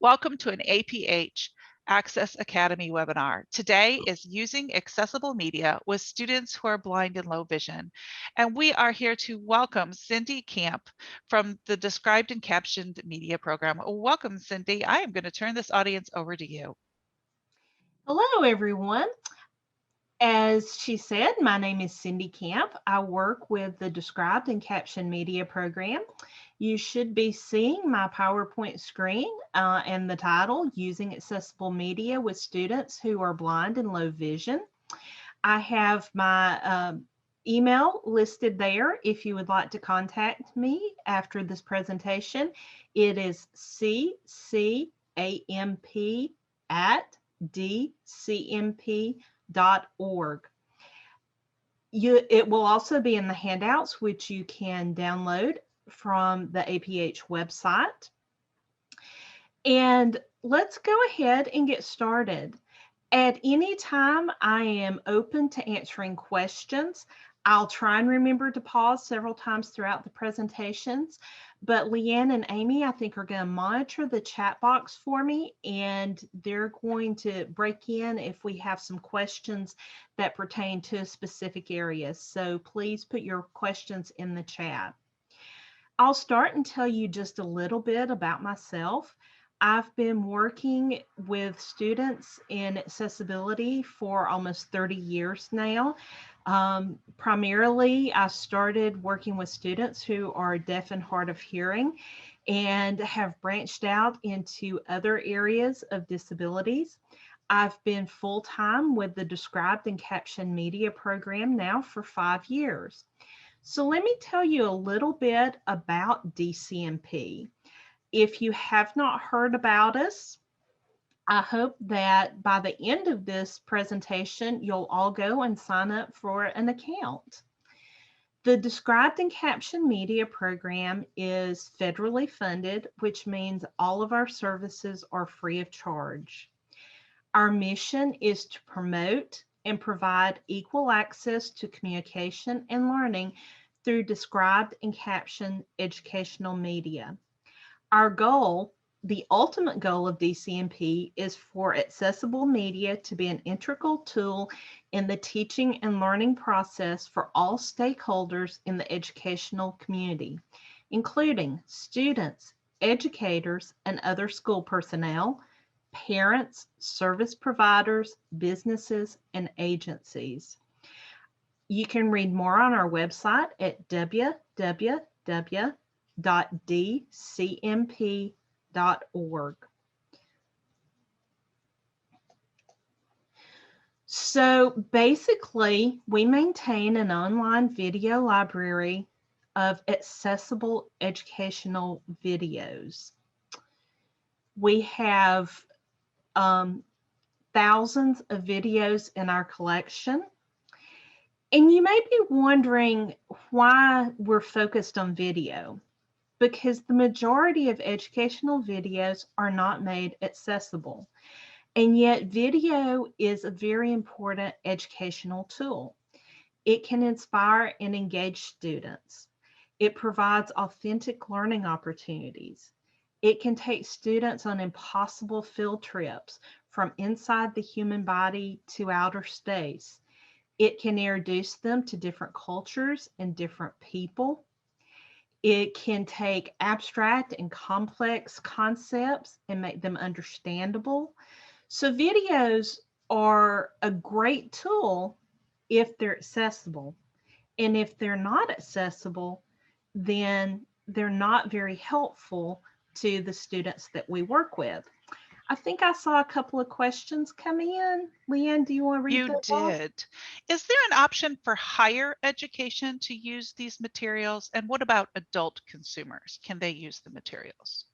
Welcome to an APH Access Academy webinar. Today is using accessible media with students who are blind and low vision. And we are here to welcome Cindy Camp from the Described and Captioned Media Program. Welcome, Cindy. I am going to turn this audience over to you. Hello, everyone. As she said, my name is Cindy Camp. I work with the Described and Captioned Media Program. You should be seeing my PowerPoint screen and the title, Using Accessible Media with Students Who Are Blind and Low Vision. I have my email listed there if you would like to contact me after this presentation. It is ccamp@dcmp.org. It will also be in the handouts, which you can download from the APH website. And let's go ahead and get started. At any time, I am open to answering questions. I'll try and remember to pause several times throughout the presentations, but Leanne and Amy, I think, are going to monitor the chat box for me, and they're going to break in if we have some questions that pertain to specific areas. So please put your questions in the chat. I'll start and tell you just a little bit about myself. I've been working with students in accessibility for almost 30 years now. Primarily, I started working with students who are deaf and hard of hearing and have branched out into other areas of disabilities. I've been full-time with the Described and Captioned Media Program now for 5 years. So let me tell you a little bit about DCMP. If you have not heard about us, I hope that by the end of this presentation, you'll all go and sign up for an account. The Described and Captioned Media Program is federally funded, which means all of our services are free of charge. Our mission is to promote and provide equal access to communication and learning through described and captioned educational media. Our goal, the ultimate goal of DCMP, is for accessible media to be an integral tool in the teaching and learning process for all stakeholders in the educational community, including students, educators, and other school personnel, parents, service providers, businesses, and agencies. You can read more on our website at www.dcmp.org. So basically, we maintain an online video library of accessible educational videos. We have thousands of videos in our collection. And you may be wondering why we're focused on video, because the majority of educational videos are not made accessible. And yet video is a very important educational tool. It can inspire and engage students. It provides authentic learning opportunities. It can take students on impossible field trips from inside the human body to outer space. It can introduce them to different cultures and different people. It can take abstract and complex concepts and make them understandable. So videos are a great tool if they're accessible. And if they're not accessible, then they're not very helpful to the students that we work with. I think I saw a couple of questions come in. Leanne, do you want to read those off? You did. Is there an option for higher education to use these materials? And what about adult consumers? Can they use the materials?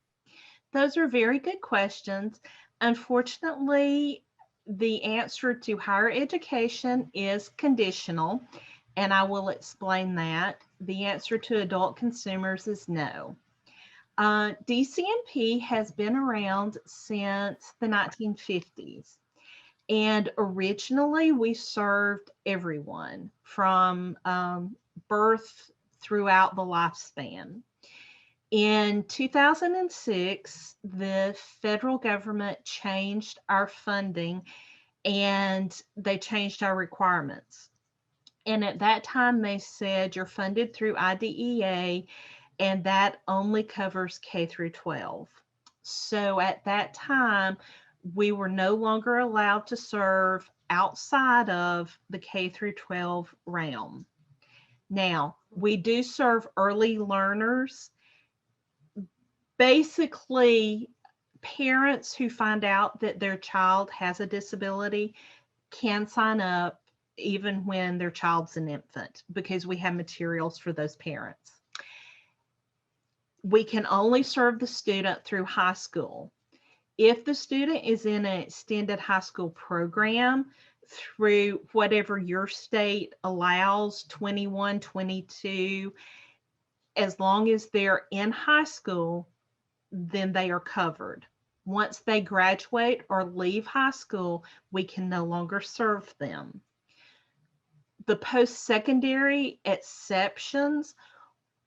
Those are very good questions. Unfortunately, the answer to higher education is conditional, and I will explain that. The answer to adult consumers is no. DCMP has been around since the 1950s. And originally, we served everyone from birth throughout the lifespan. In 2006, the federal government changed our funding and they changed our requirements. And at that time, they said you're funded through IDEA and that only covers K through 12. So at that time, we were no longer allowed to serve outside of the K through 12 realm. Now, we do serve early learners. Basically, parents who find out that their child has a disability can sign up even when their child's an infant because we have materials for those parents. We can only serve the student through high school. If the student is in an extended high school program through whatever your state allows, 21, 22, as long as they're in high school, then they are covered. Once they graduate or leave high school, we can no longer serve them. The post-secondary exceptions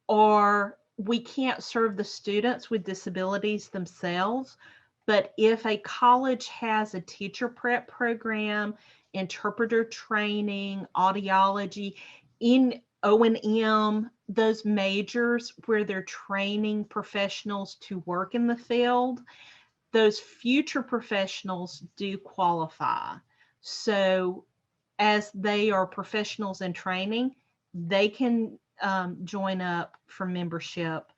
are we can't serve the students with disabilities themselves, but if a college has a teacher prep program, interpreter training, audiology, in O&M, those majors where they're training professionals to work in the field, those future professionals do qualify. So as they are professionals in training, they can join up for membership,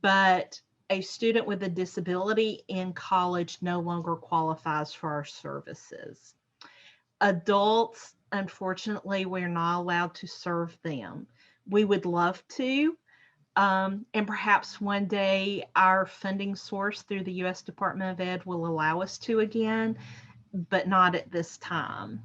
but a student with a disability in college no longer qualifies for our services. Adults, unfortunately, we're not allowed to serve them. We would love to, and perhaps one day our funding source through the U.S. Department of Ed will allow us to again, but not at this time.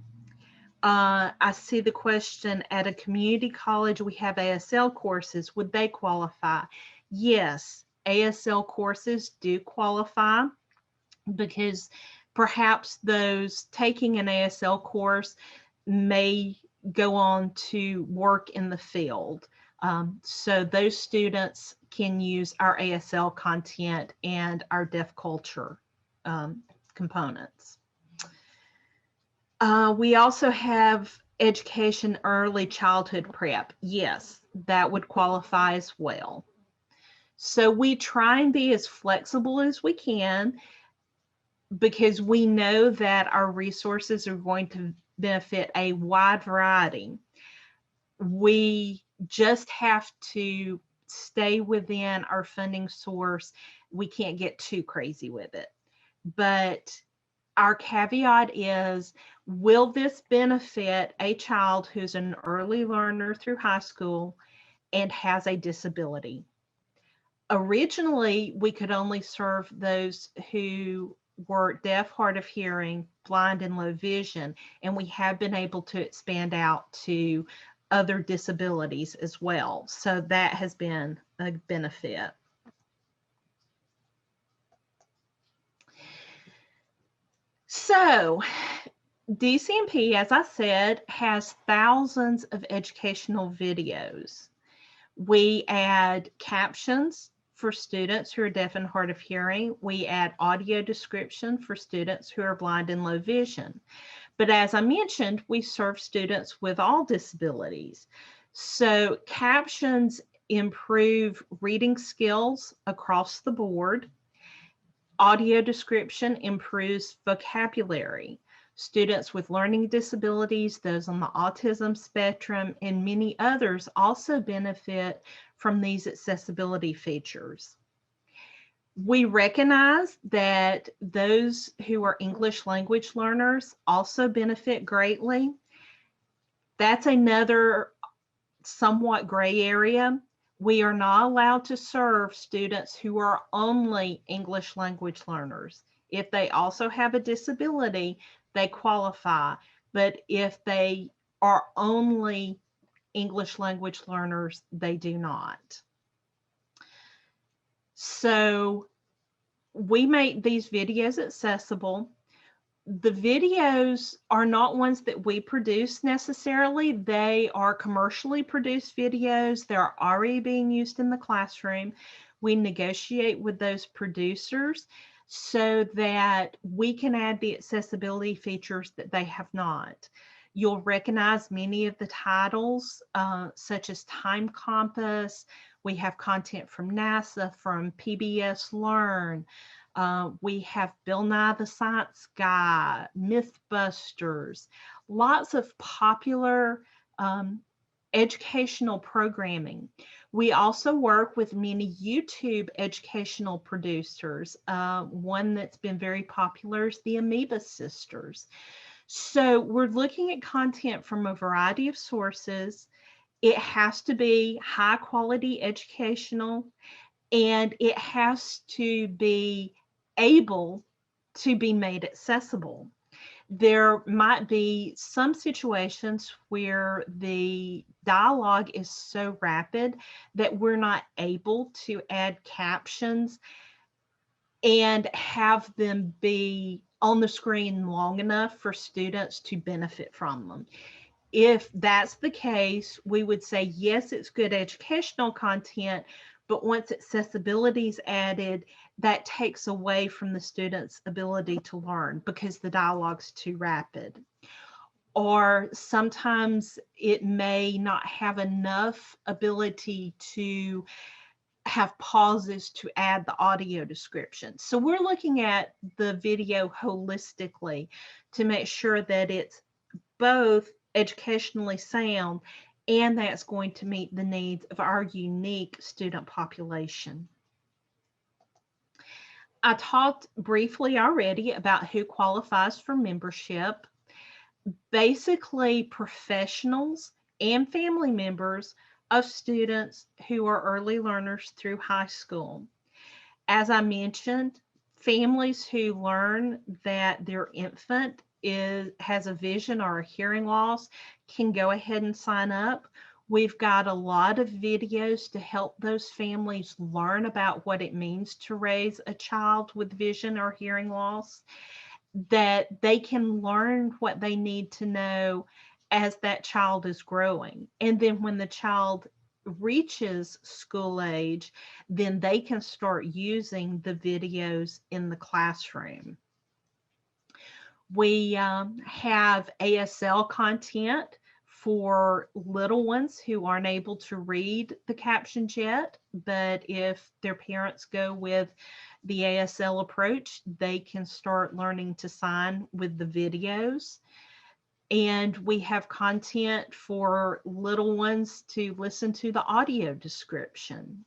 I see the question, at a community college, we have ASL courses. Would they qualify? Yes, ASL courses do qualify because perhaps those taking an ASL course may go on to work in the field. So those students can use our ASL content and our deaf culture components. We also have education early childhood prep. Yes, that would qualify as well. So we try and be as flexible as we can because we know that our resources are going to benefit a wide variety. We just have to stay within our funding source. We can't get too crazy with it. But our caveat is, will this benefit a child who's an early learner through high school and has a disability? Originally, we could only serve those who were deaf, hard of hearing, blind, and low vision, and we have been able to expand out to other disabilities as well. So that has been a benefit. So DCMP, as I said, has thousands of educational videos. We add captions for students who are deaf and hard of hearing. We add audio description for students who are blind and low vision. But as I mentioned, we serve students with all disabilities. So captions improve reading skills across the board. Audio description improves vocabulary. Students with learning disabilities, those on the autism spectrum, and many others also benefit from these accessibility features. We recognize that those who are English language learners also benefit greatly. That's another somewhat gray area. We are not allowed to serve students who are only English language learners. If they also have a disability, they qualify. But if they are only English language learners, they do not. So we make these videos accessible. The videos are not ones that we produce necessarily. They are commercially produced videos. They're already being used in the classroom. We negotiate with those producers so that we can add the accessibility features that they have not. You'll recognize many of the titles, such as Time Compass. We have content from NASA, from PBS Learn. We have Bill Nye the Science Guy, Mythbusters, lots of popular educational programming. We also work with many YouTube educational producers. One that's been very popular is the Amoeba Sisters. So we're looking at content from a variety of sources. It has to be high quality educational, and it has to be able to be made accessible. There might be some situations where the dialogue is so rapid that we're not able to add captions and have them be on the screen long enough for students to benefit from them. If that's the case, we would say, yes, it's good educational content, but once accessibility is added, that takes away from the student's ability to learn because the dialogue's too rapid. Or sometimes it may not have enough ability to have pauses to add the audio description. So we're looking at the video holistically to make sure that it's both educationally sound and that's going to meet the needs of our unique student population. I talked briefly already about who qualifies for membership. Basically, professionals and family members of students who are early learners through high school. As I mentioned, families who learn that their infant has a vision or a hearing loss can go ahead and sign up. We've got a lot of videos to help those families learn about what it means to raise a child with vision or hearing loss, that they can learn what they need to know as that child is growing. And then when the child reaches school age, then they can start using the videos in the classroom. We have ASL content for little ones who aren't able to read the captions yet, but if their parents go with the ASL approach, they can start learning to sign with the videos. And we have content for little ones to listen to the audio description.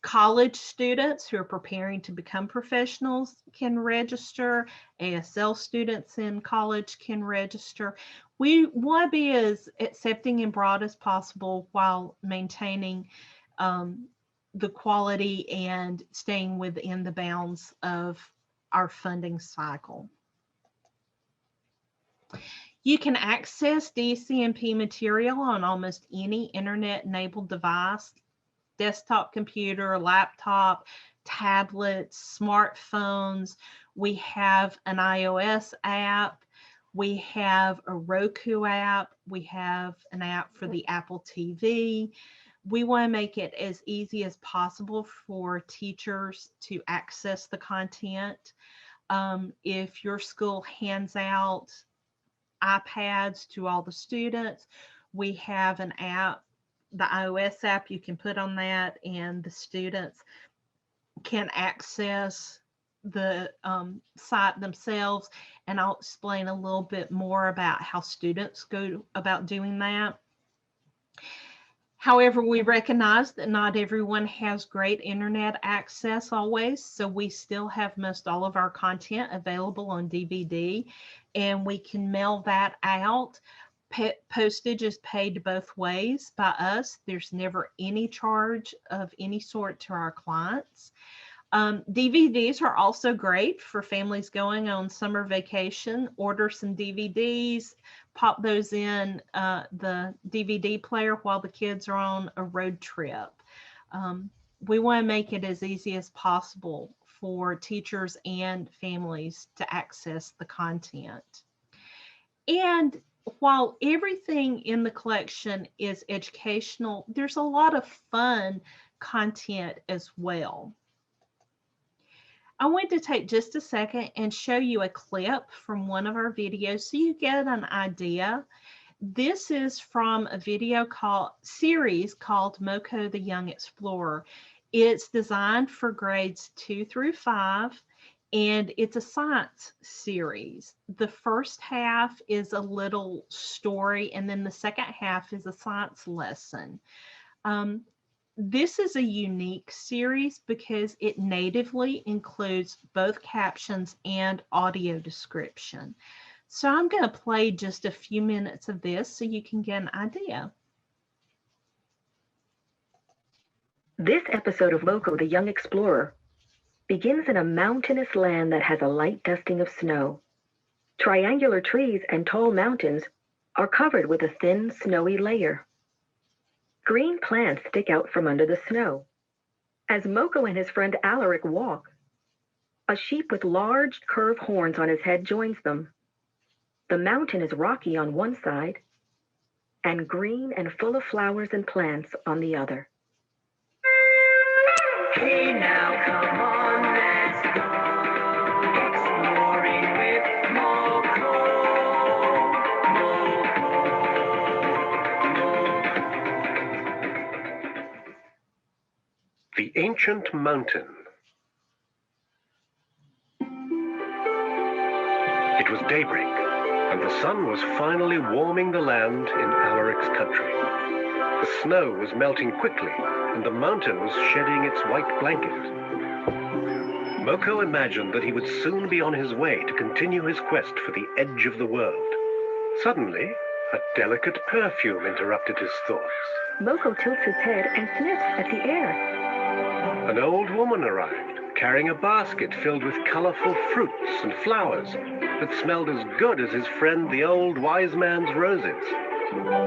College students who are preparing to become professionals can register. ASL students in college can register. We want to be as accepting and broad as possible while maintaining the quality and staying within the bounds of our funding cycle. You can access DCMP material on almost any internet-enabled device, desktop computer, laptop, tablets, smartphones. We have an iOS app. We have a Roku app. We have an app for the Apple TV. We want to make it as easy as possible for teachers to access the content. If your school hands out iPads to all the students, we have an app, the iOS app you can put on that, and the students can access the site themselves. And I'll explain a little bit more about how students go about doing that. However, we recognize that not everyone has great internet access always, so we still have most all of our content available on DVD, and we can mail that out. Postage is paid both ways by us. There's never any charge of any sort to our clients. DVDs are also great for families going on summer vacation. Order some DVDs, pop those in the DVD player while the kids are on a road trip. We want to make it as easy as possible for teachers and families to access the content. And while everything in the collection is educational, there's a lot of fun content as well. I want to take just a second and show you a clip from one of our videos so you get an idea. This is from a video series called Moko the Young Explorer. It's designed for grades 2 through 5, and it's a science series. The first half is a little story, and then the second half is a science lesson. This is a unique series because it natively includes both captions and audio description. So I'm going to play just a few minutes of this so you can get an idea. This episode of Moko the Young Explorer begins in a mountainous land that has a light dusting of snow. Triangular trees and tall mountains are covered with a thin, snowy layer. Green plants stick out from under the snow. As Moko and his friend Alaric walk, a sheep with large, curved horns on his head joins them. The mountain is rocky on one side and green and full of flowers and plants on the other. Hey now, come on, let's go exploring with Moko. The Ancient Mountain. It was daybreak, and the sun was finally warming the land in Alaric's country. The snow was melting quickly, and the mountain was shedding its white blanket. Moko imagined that he would soon be on his way to continue his quest for the edge of the world. Suddenly, a delicate perfume interrupted his thoughts. Moko tilts his head and sniffs at the air. An old woman arrived, carrying a basket filled with colorful fruits and flowers that smelled as good as his friend the old wise man's roses.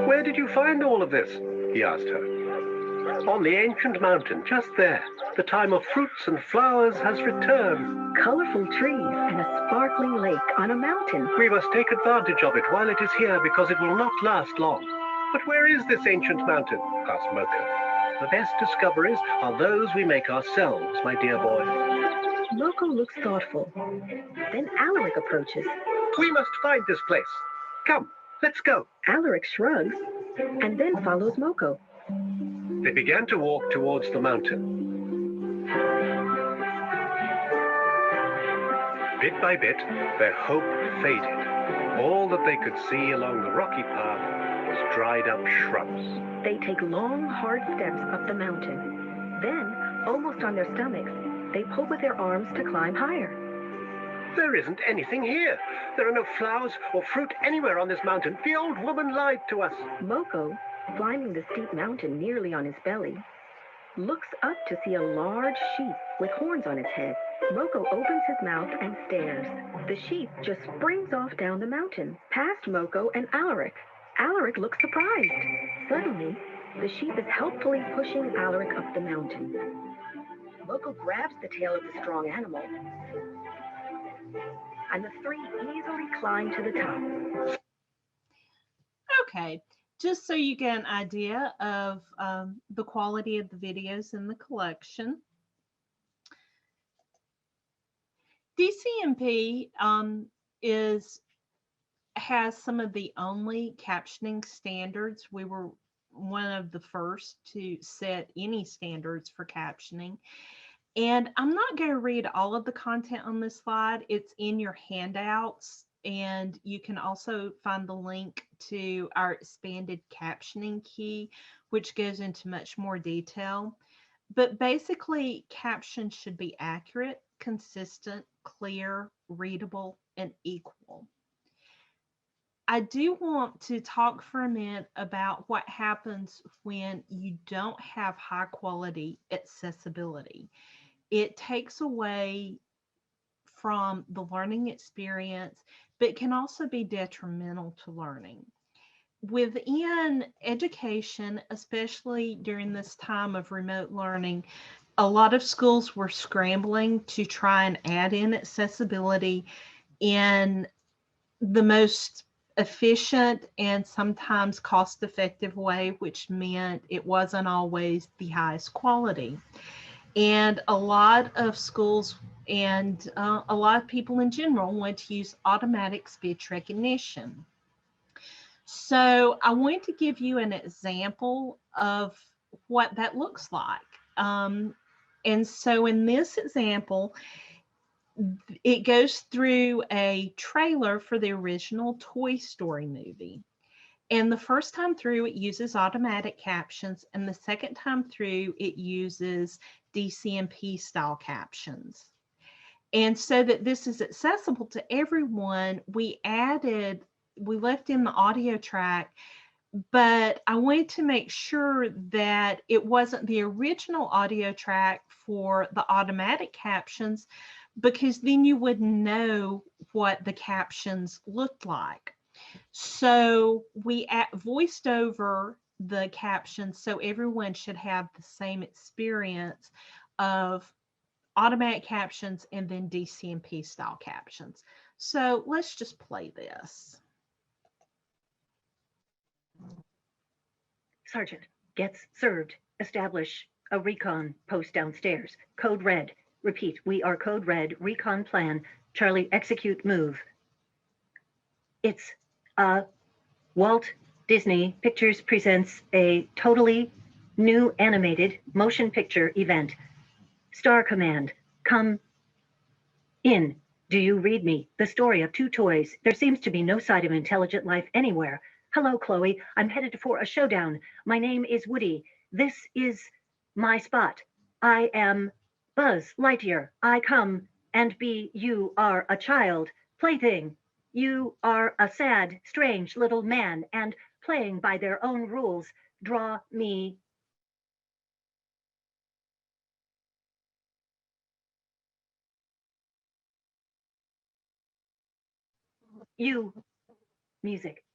"Where did you find all of this?" he asked her. "On the ancient mountain, just there. The time of fruits and flowers has returned." Colorful trees and a sparkling lake on a mountain. "We must take advantage of it while it is here because it will not last long." "But where is this ancient mountain?" asked Moko. "The best discoveries are those we make ourselves, my dear boy." Moko looks thoughtful. Then Alaric approaches. "We must find this place. Come, let's go." Alaric shrugs and then follows Moko. They began to walk towards the mountain. Bit by bit, their hope faded. All that they could see along the rocky path was dried up shrubs. They take long, hard steps up the mountain. Then, almost on their stomachs, they pull with their arms to climb higher. "There isn't anything here. There are no flowers or fruit anywhere on this mountain. The old woman lied to us." Moko, climbing the steep mountain nearly on his belly, looks up to see a large sheep with horns on its head. Moko opens his mouth and stares. The sheep just springs off down the mountain, past Moko and Alaric. Alaric looks surprised. Suddenly, the sheep is helpfully pushing Alaric up the mountain. Moko grabs the tail of the strong animal, and the three easily climb to the top. Okay, just so you get an idea of the quality of the videos in the collection. DCMP has some of the only captioning standards. We were one of the first to set any standards for captioning. And I'm not going to read all of the content on this slide. It's in your handouts, and you can also find the link to our expanded captioning key, which goes into much more detail. But basically, captions should be accurate, consistent, clear, readable, and equal. I do want to talk for a minute about what happens when you don't have high quality accessibility. It takes away from the learning experience, but can also be detrimental to learning. Within education, especially during this time of remote learning, a lot of schools were scrambling to try and add in accessibility in the most efficient and sometimes cost-effective way, which meant it wasn't always the highest quality. And a lot of schools and a lot of people in general want to use automatic speech recognition. So I want to give you an example of what that looks like. And so in this example, it goes through a trailer for the original Toy Story movie. And the first time through, it uses automatic captions, and the second time through, it uses DCMP style captions. And so that this is accessible to everyone, we left in the audio track, but I wanted to make sure that it wasn't the original audio track for the automatic captions, because then you wouldn't know what the captions looked like. So we voiced over the captions so everyone should have the same experience of automatic captions and then DCMP style captions. So let's just play this. Sergeant gets served. Establish a recon post downstairs. Code red. Repeat, we are code red. Recon plan. Charlie, execute move. It's Walt Disney Pictures presents a totally new animated motion picture event. Star Command, come in. Do you read me? The story of two toys. There seems to be no sign of intelligent life anywhere. Hello, Chloe. I'm headed for a showdown. My name is Woody. This is my spot. I am Buzz Lightyear. I come and be, you are a child. Plaything. You are a sad, strange little man, and playing by their own rules. Draw me. You. Music.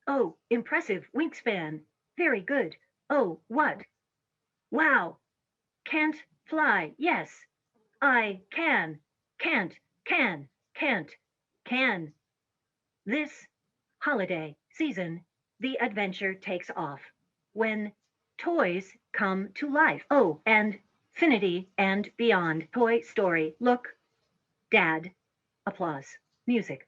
Oh, impressive wingspan. Very good. Oh, what? Wow. Can't fly. Yes. I can. Can't. Can. Can't. Can. This holiday season, the adventure takes off. When toys come to life. Oh, and Finity and Beyond. Toy Story. Look. Dad. Applause. Music.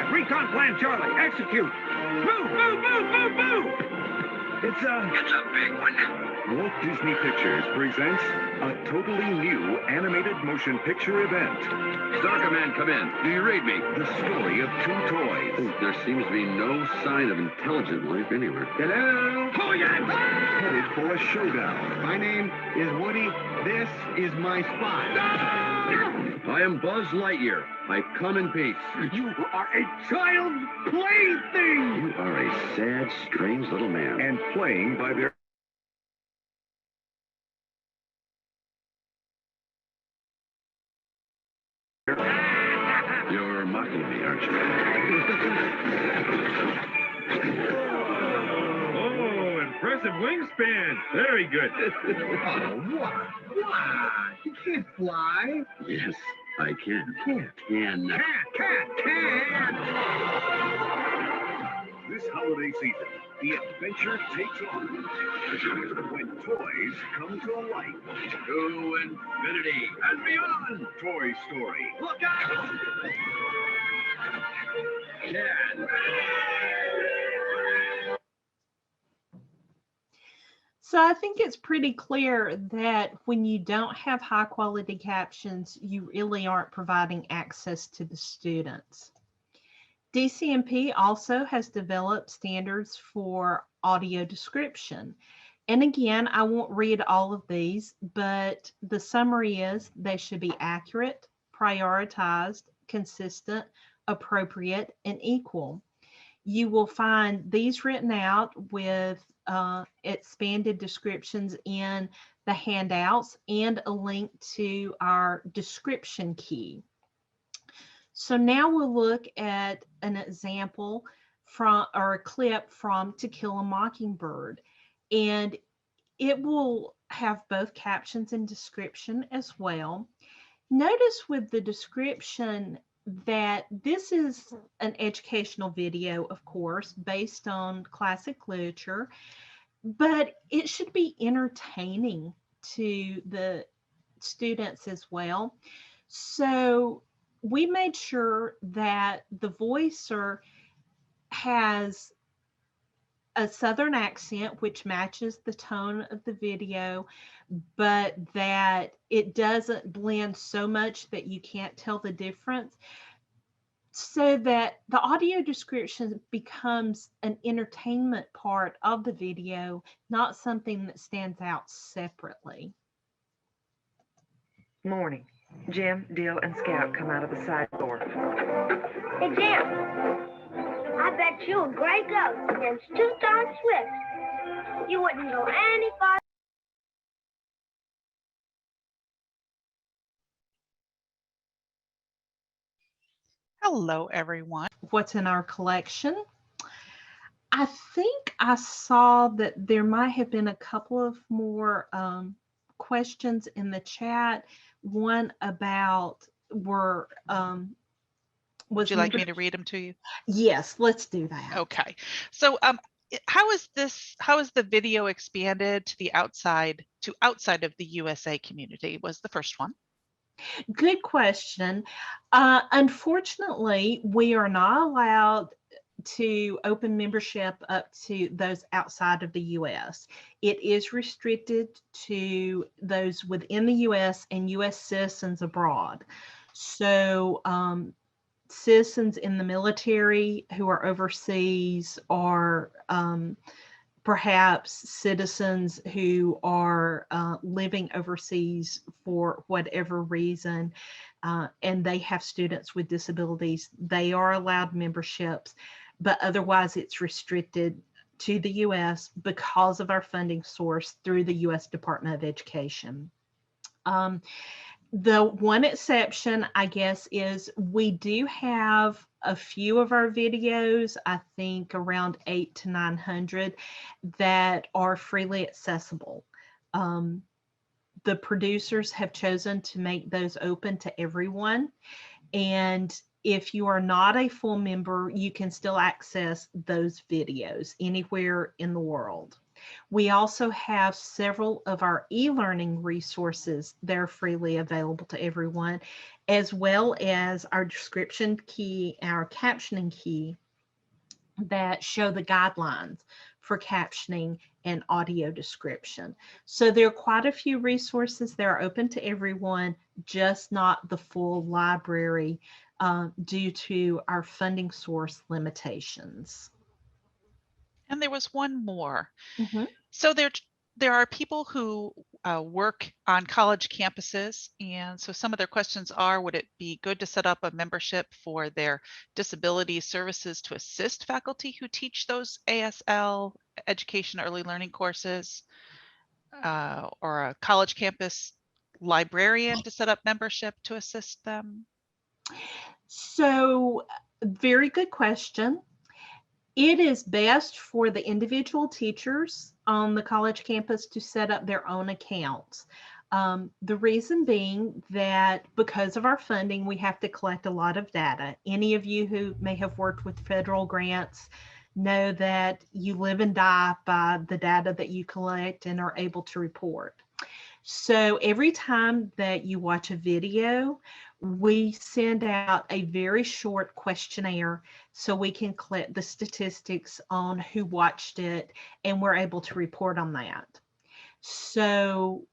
Recon plan, Charlie. Execute. Move, move, move, move, move. It's a big one. Walt Disney Pictures presents a totally new animated motion picture event. Star Command, come in. Do you read me? The story of two toys. There seems to be no sign of intelligent life anywhere. Hello? Oh, yeah. Headed for a showdown. My name is Woody. This is my spot. I am Buzz Lightyear. I come in peace. You are a child's plaything. You are a sad, strange little man. And playing by their... You're mocking me, aren't you? Oh, impressive wingspan. Very good. Oh, what? You can't fly. Yes, I can. Can't. Can. Can. This holiday season, the adventure takes off. When toys come to life. To infinity and beyond. Toy Story. Look out! Can. So I think it's pretty clear that when you don't have high quality captions, you really aren't providing access to the students. DCMP also has developed standards for audio description. And again, I won't read all of these, but the summary is they should be accurate, prioritized, consistent, appropriate, and equal. You will find these written out with expanded descriptions in the handouts and a link to our description key. So now we'll look at an example from, or a clip from To Kill a Mockingbird. and it will have both captions and description as well. Notice with the description that this is an educational video, of course, based on classic literature, but it should be entertaining to the students as well. So we made sure that the voicer has a Southern accent, which matches the tone of the video, but that it doesn't blend so much that you can't tell the difference, so that the audio description becomes an entertainment part of the video, not something that stands out separately. Morning. Jim, Dill, and Scout come out of the side door. Hey, Jim. I bet you a gray ghost against 2 darn swifts. You wouldn't go any farther. Hello, everyone. What's in our collection? I think I saw that there might have been a couple of more questions in the chat. One about Would you like me to read them to you? Yes, let's do that. Okay. So how is the video expanded to the outside of the USA community was the first one. Good question. Unfortunately, we are not allowed to open membership up to those outside of the US. It is restricted to those within the US and US citizens abroad. So citizens in the military who are overseas, or perhaps citizens who are living overseas for whatever reason, and they have students with disabilities, they are allowed memberships, but otherwise it's restricted to the US because of our funding source through the US Department of Education. The one exception, I guess, is we do have a few of our videos, I think around 800 to 900, that are freely accessible. The producers have chosen to make those open to everyone. And if you are not a full member, you can still access those videos anywhere in the world. We also have several of our e-learning resources that are freely available to everyone, as well as our description key, our captioning key, that show the guidelines for captioning and audio description. So there are quite a few resources that are open to everyone, just not the full library due to our funding source limitations. And there was one more. Mm-hmm. So there are people who work on college campuses, and so some of their questions are, would it be good to set up a membership for their disability services to assist faculty who teach those ASL, education early learning courses, or a college campus librarian to set up membership to assist them? So, very good question. It is best for the individual teachers on the college campus to set up their own accounts. The reason being that because of our funding, we have to collect a lot of data. Any of you who may have worked with federal grants know that you live and die by the data that you collect and are able to report. So every time that you watch a video, we send out a very short questionnaire so we can collect the statistics on who watched it, and we're able to report on that. So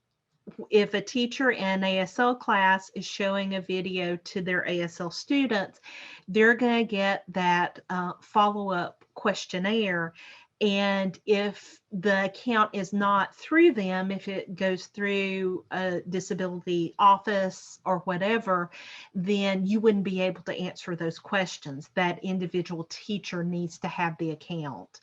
if a teacher in an ASL class is showing a video to their ASL students, they're going to get that follow-up questionnaire. And if the account is not through them, if it goes through a disability office or whatever, then you wouldn't be able to answer those questions. That individual teacher needs to have the account.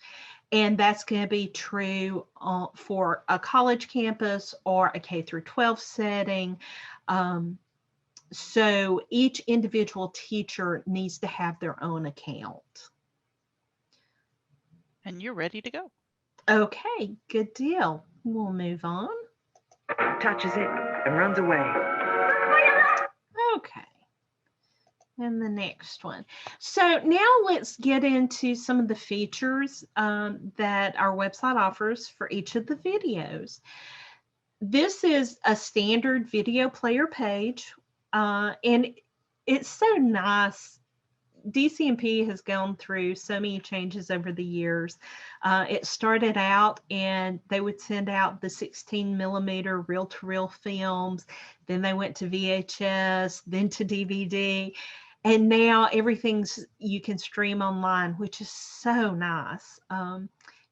And that's going to be true for a college campus or a K through 12 setting. So each individual teacher needs to have their own account. And you're ready to go. Okay, good deal. We'll move on. Touches it and runs away. Okay. And the next one. So now let's get into some of the features that our website offers for each of the videos. This is a standard video player page, and it's so nice. DCMP has gone through so many changes over the years. It started out and they would send out the 16mm reel-to-reel films. Then they went to VHS, then to DVD. And now everything's, you can stream online, which is so nice.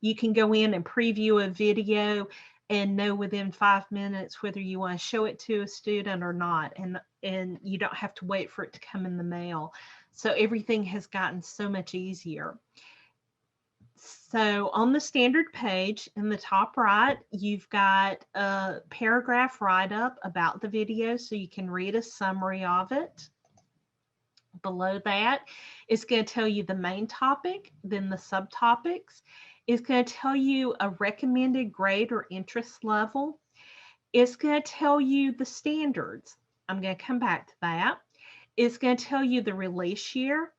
You can go in and preview a video and know within 5 minutes whether you want to show it to a student or not. And you don't have to wait for it to come in the mail. So everything has gotten so much easier. So on the standard page in the top right, you've got a paragraph write-up about the video so you can read a summary of it. Below that, it's going to tell you the main topic, then the subtopics. It's going to tell you a recommended grade or interest level. It's going to tell you the standards. I'm going to come back to that. It's going to tell you the release year.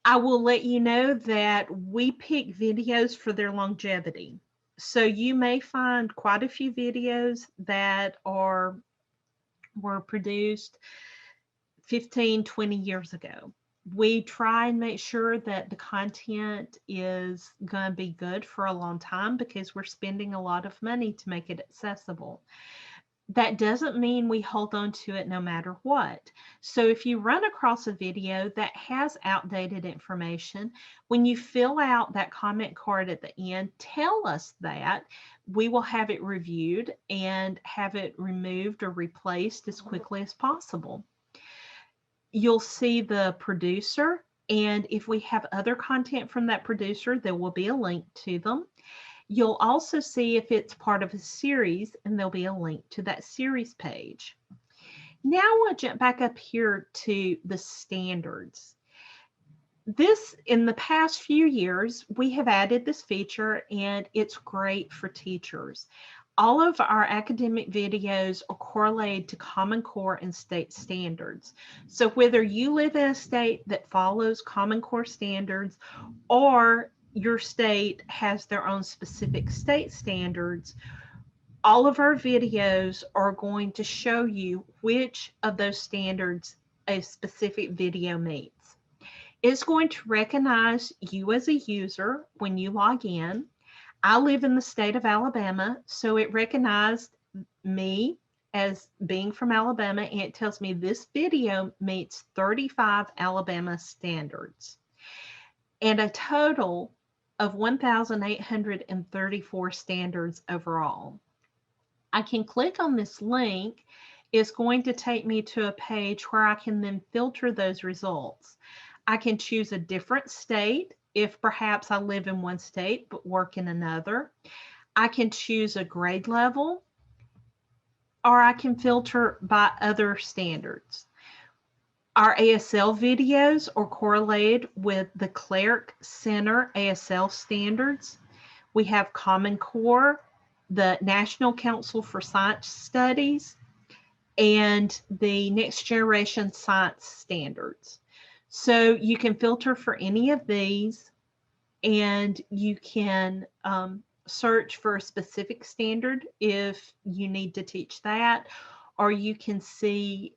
I will let you know that we pick videos for their longevity. So you may find quite a few videos that were produced 15, 20 years ago. We try and make sure that the content is going to be good for a long time because we're spending a lot of money to make it accessible. That doesn't mean we hold on to it no matter what. So if you run across a video that has outdated information, when you fill out that comment card at the end, tell us that. We will have it reviewed and have it removed or replaced as quickly as possible. You'll see the producer, and if we have other content from that producer, there will be a link to them. You'll also see if it's part of a series, and there'll be a link to that series page. Now we'll jump back up here to the standards. This, in the past few years, we have added this feature, and it's great for teachers. All of our academic videos are correlated to Common Core and state standards. So whether you live in a state that follows Common Core standards or your state has their own specific state standards, all of our videos are going to show you which of those standards a specific video meets. It's going to recognize you as a user when you log in. I live in the state of Alabama, so it recognized me as being from Alabama, and it tells me this video meets 35 Alabama standards and a total of 1,834 standards overall. I can click on this link. It's going to take me to a page where I can then filter those results. I can choose a different state if perhaps I live in one state but work in another. I can choose a grade level, or I can filter by other standards. Our ASL videos are correlated with the Clerk Center ASL standards. We have Common Core, the National Council for Science Studies, and the Next Generation Science Standards. So you can filter for any of these, and you can search for a specific standard if you need to teach that, or you can see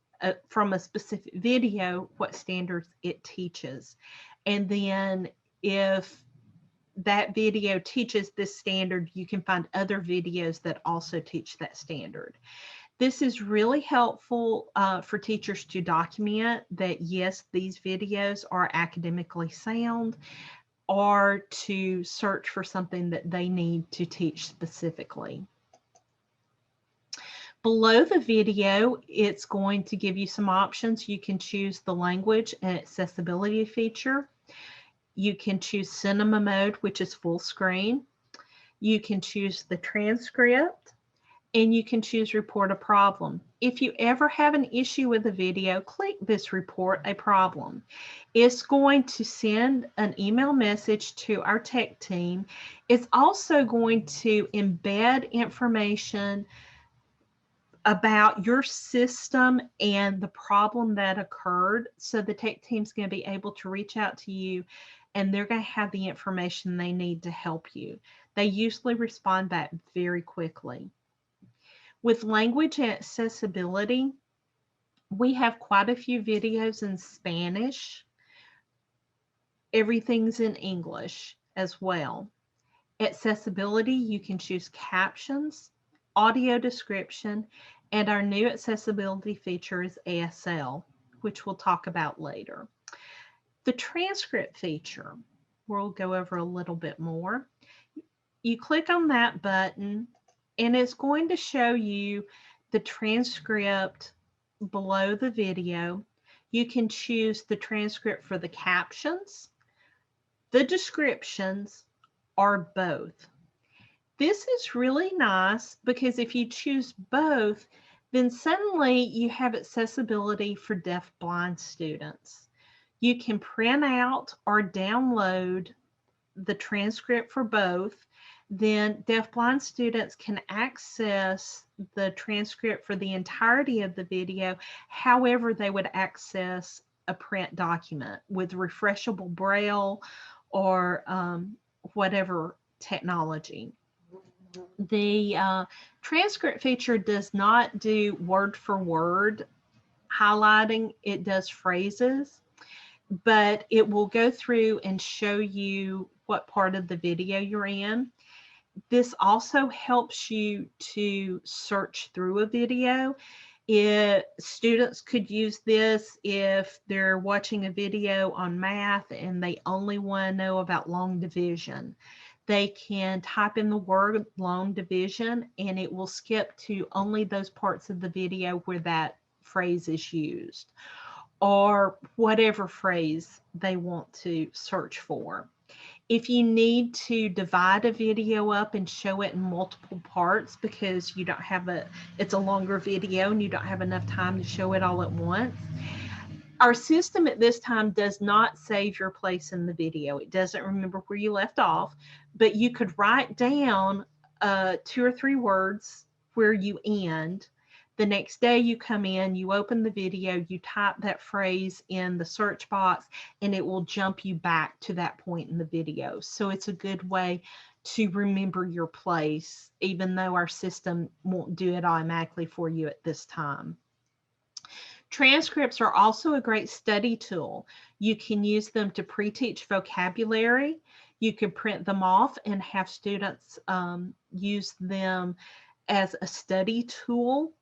from a specific video what standards it teaches. And then if that video teaches this standard, you can find other videos that also teach that standard. This is really helpful for teachers to document that, yes, these videos are academically sound, or to search for something that they need to teach specifically. Below the video, it's going to give you some options. You can choose the language and accessibility feature. You can choose cinema mode, which is full screen. You can choose the transcript, and you can choose report a problem. If you ever have an issue with a video, click this report a problem. It's going to send an email message to our tech team. It's also going to embed information about your system and the problem that occurred. So the tech team's going to be able to reach out to you, and they're going to have the information they need to help you. They usually respond back very quickly. With language accessibility, we have quite a few videos in Spanish. Everything's in English as well. Accessibility, you can choose captions, audio description, and our new accessibility feature is ASL, which we'll talk about later. The transcript feature, we'll go over a little bit more. You click on that button, and it's going to show you the transcript below the video. You can choose the transcript for the captions, the descriptions, or both. This is really nice because if you choose both, then suddenly you have accessibility for deaf-blind students. You can print out or download the transcript for both. Then deaf-blind students can access the transcript for the entirety of the video, however they would access a print document with refreshable braille or whatever technology. The transcript feature does not do word for word highlighting. It does phrases, but it will go through and show you what part of the video you're in. This also helps you to search through a video. Students could use this if they're watching a video on math and they only want to know about long division. They can type in the word long division and it will skip to only those parts of the video where that phrase is used, or whatever phrase they want to search for. If you need to divide a video up and show it in multiple parts because you don't have it's a longer video and you don't have enough time to show it all at once, our system at this time does not save your place in the video. It doesn't remember where you left off, but you could write down 2 or 3 words where you end. The next day you come in, you open the video, you type that phrase in the search box, and it will jump you back to that point in the video. So it's a good way to remember your place, even though our system won't do it automatically for you at this time. Transcripts are also a great study tool. You can use them to pre-teach vocabulary. You can print them off and have students use them as a study tool.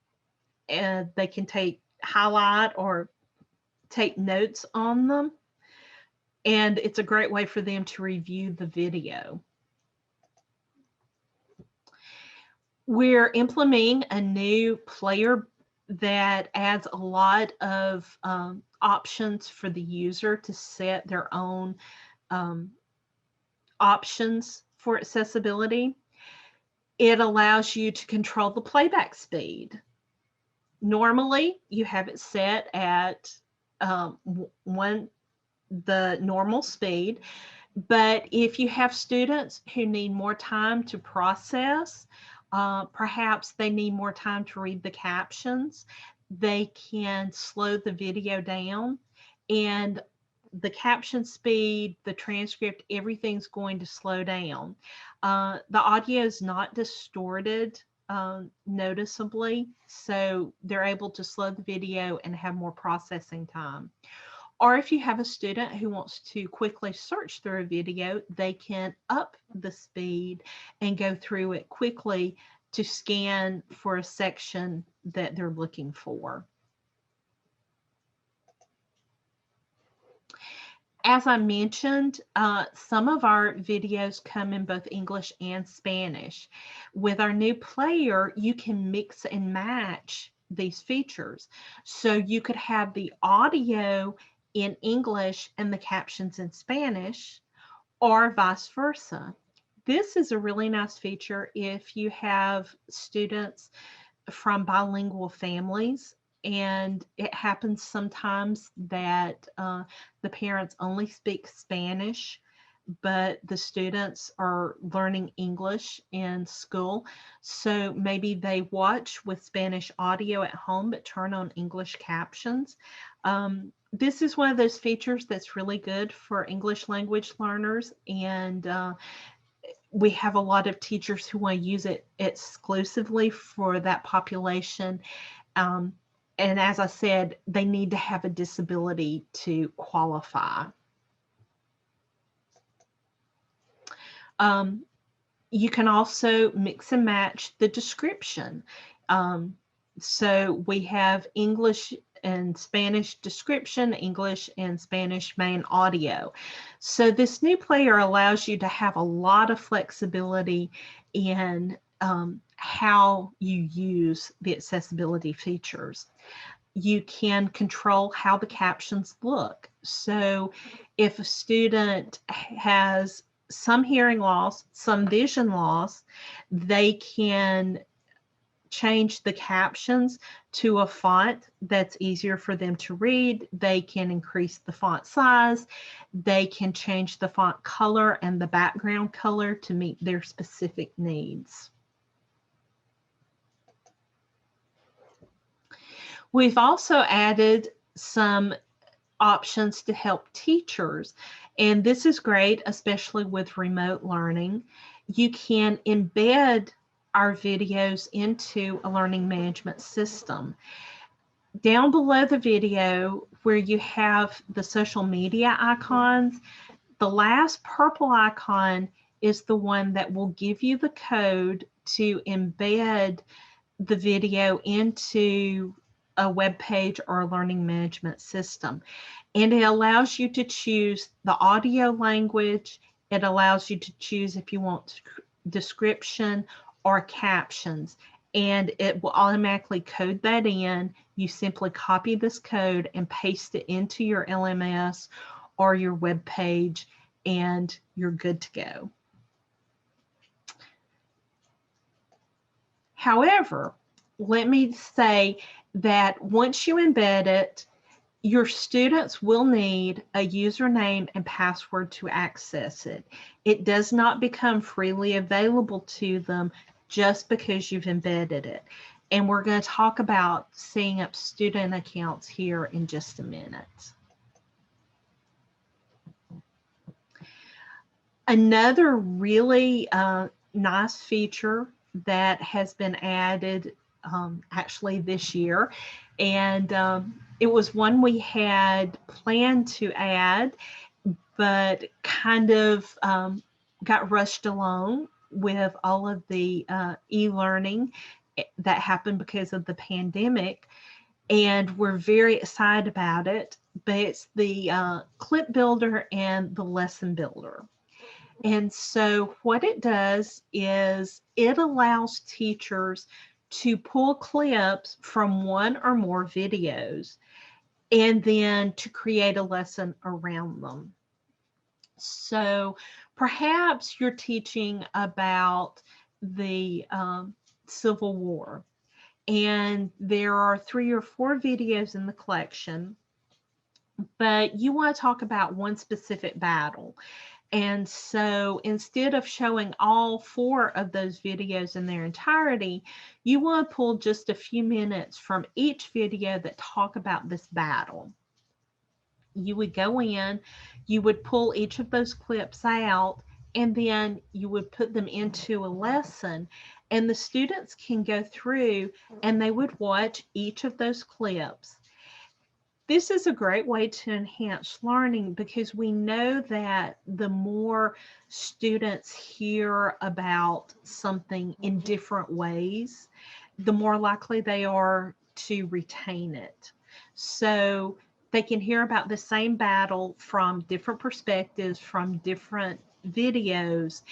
And they can highlight or take notes on them. And it's a great way for them to review the video. We're implementing a new player that adds a lot of options for the user to set their own options for accessibility. It allows you to control the playback speed. Normally, you have it set at the normal speed, but if you have students who need more time to process, perhaps they need more time to read the captions, they can slow the video down, and the caption speed, the transcript, everything's going to slow down. The audio is not distorted noticeably, so they're able to slow the video and have more processing time. Or if you have a student who wants to quickly search through a video, they can up the speed and go through it quickly to scan for a section that they're looking for. As I mentioned, some of our videos come in both English and Spanish. With our new player, you can mix and match these features. So you could have the audio in English and the captions in Spanish, or vice versa. This is a really nice feature if you have students from bilingual families, and it happens sometimes that the parents only speak Spanish, but the students are learning English in school. So maybe they watch with Spanish audio at home, but turn on English captions. This is one of those features that's really good for English language learners, and we have a lot of teachers who want to use it exclusively for that population. And as I said, they need to have a disability to qualify. You can also mix and match the description. So we have English and Spanish description, English and Spanish main audio. So this new player allows you to have a lot of flexibility in how you use the accessibility features. You can control how the captions look. So if a student has some hearing loss, some vision loss, they can change the captions to a font that's easier for them to read. They can increase the font size. They can change the font color and the background color to meet their specific needs. We've also added some options to help teachers, and this is great, especially with remote learning. You can embed our videos into a learning management system. Down below the video where you have the social media icons, the last purple icon is the one that will give you the code to embed the video into a web page or a learning management system. And it allows you to choose the audio language. It allows you to choose if you want description or captions, and it will automatically code that in. You simply copy this code and paste it into your LMS or your web page, and you're good to go. However, let me say that once you embed it, your students will need a username and password to access it. It does not become freely available to them just because you've embedded it. And we're going to talk about setting up student accounts here in just a minute. Another really nice feature that has been added actually this year, and it was one we had planned to add, but kind of got rushed along with all of the e-learning that happened because of the pandemic, and we're very excited about it. But it's the clip builder and the lesson builder. And so what it does is it allows teachers to pull clips from one or more videos and then to create a lesson around them. So perhaps you're teaching about the Civil War, and there are 3 or 4 videos in the collection, but you want to talk about one specific battle. And so instead of showing all 4 of those videos in their entirety, you want to pull just a few minutes from each video that talk about this battle. You would go in, you would pull each of those clips out, and then you would put them into a lesson, and the students can go through and they would watch each of those clips. This is a great way to enhance learning because we know that the more students hear about something in different ways, the more likely they are to retain it. So they can hear about the same battle from different perspectives, from different videos,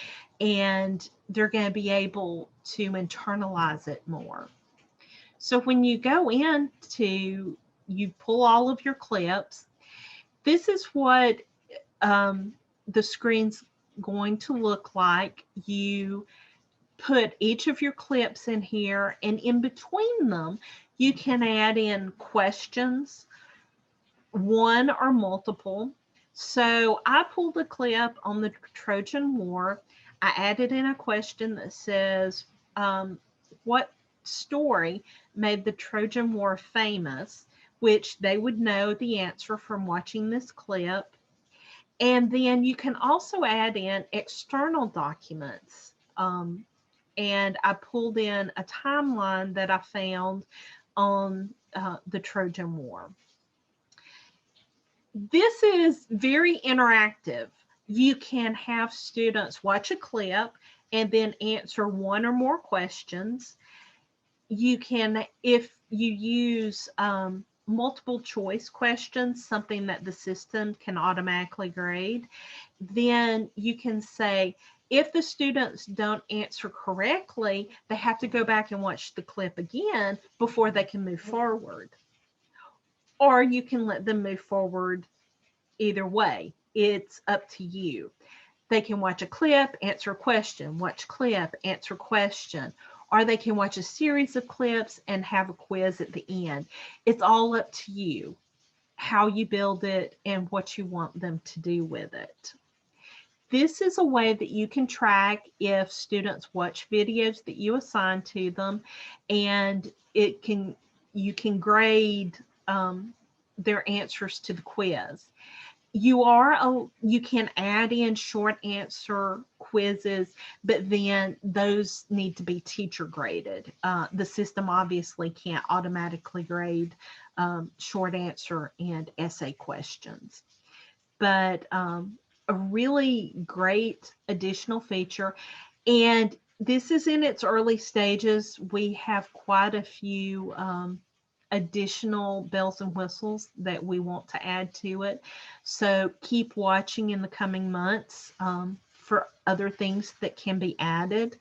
and they're going to be able to internalize it more. So when you go into you pull all of your clips. This is what the screens going to look like. You put each of your clips in here, and in between them, you can add in questions, one or multiple. So I pulled a clip on the Trojan War. I added in a question that says, what story made the Trojan War famous, which they would know the answer from watching this clip. And then you can also add in external documents. And I pulled in a timeline that I found on the Trojan War. This is very interactive. You can have students watch a clip and then answer one or more questions. You can, if you use multiple choice questions, something that the system can automatically grade, then you can say, if the students don't answer correctly, they have to go back and watch the clip again before they can move forward. Or you can let them move forward either way. It's up to you. They can watch a clip, answer a question, watch clip, answer question, or they can watch a series of clips and have a quiz at the end. It's all up to you, how you build it and what you want them to do with it. This is a way that you can track if students watch videos that you assign to them, and you can grade their answers to the quiz. You can add in short answer quizzes, but then those need to be teacher graded. The system obviously can't automatically grade short answer and essay questions, but a really great additional feature. And this is in its early stages. We have quite a few additional bells and whistles that we want to add to it. So keep watching in the coming months for other things that can be added.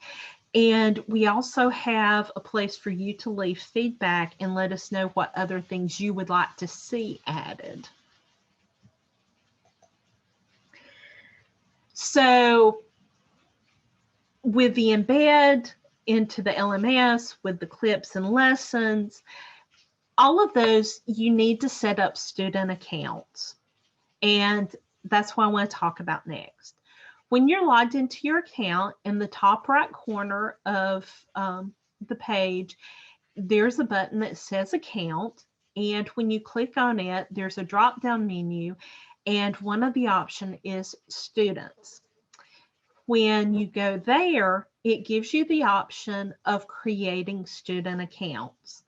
And we also have a place for you to leave feedback and let us know what other things you would like to see added. So with the embed into the LMS, with the clips and lessons, all of those, you need to set up student accounts. And that's what I want to talk about next. When you're logged into your account, in the top right corner of the page, there's a button that says account. And when you click on it, there's a drop-down menu, and one of the options is students. When you go there, it gives you the option of creating student accounts.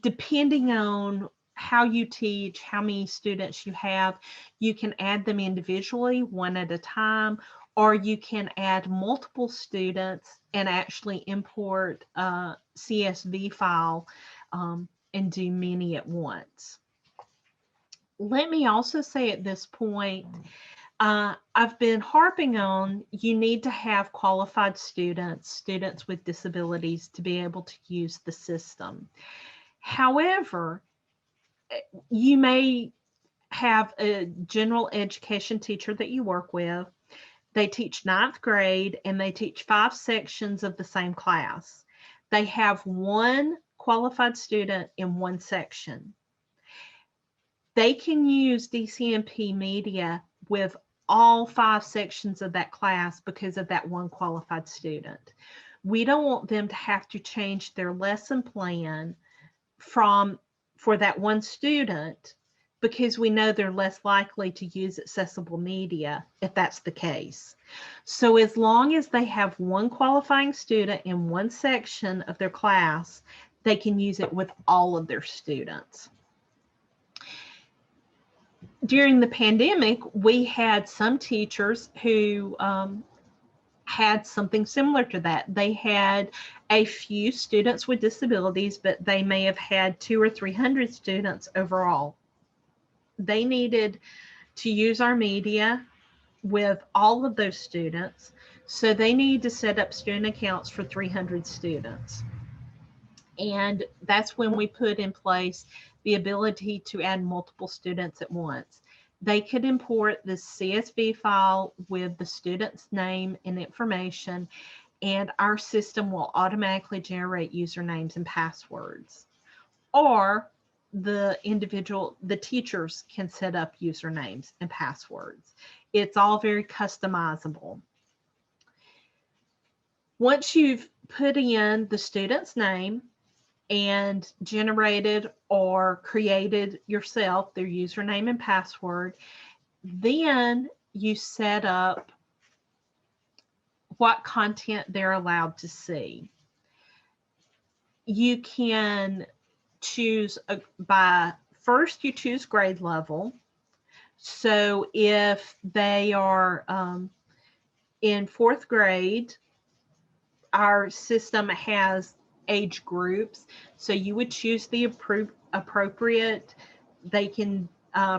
Depending on how you teach, how many students you have, you can add them individually, one at a time, or you can add multiple students and actually import a CSV file and do many at once. Let me also say at this point, I've been harping on, you need to have qualified students with disabilities to be able to use the system. However, you may have a general education teacher that you work with. They teach 9th grade and they teach 5 sections of the same class. They have one qualified student in one section. They can use DCMP media with all 5 sections of that class because of that one qualified student. We don't want them to have to change their lesson plan for that one student, because we know they're less likely to use accessible media if that's the case. So as long as they have one qualifying student in one section of their class, they can use it with all of their students. During the pandemic, we had some teachers who had something similar to that. They had a few students with disabilities, but they may have had 200 or 300 students overall. They needed to use our media with all of those students, so they need to set up student accounts for 300 students. And that's when we put in place the ability to add multiple students at once. They could import the CSV file with the student's name and information, and our system will automatically generate usernames and passwords. Or the teachers can set up usernames and passwords. It's all very customizable. Once you've put in the student's name and generated or created yourself their username and password, then you set up what content they're allowed to see. You can choose first you choose grade level. So if they are in 4th grade, our system has age groups. So you would choose the appropriate. They can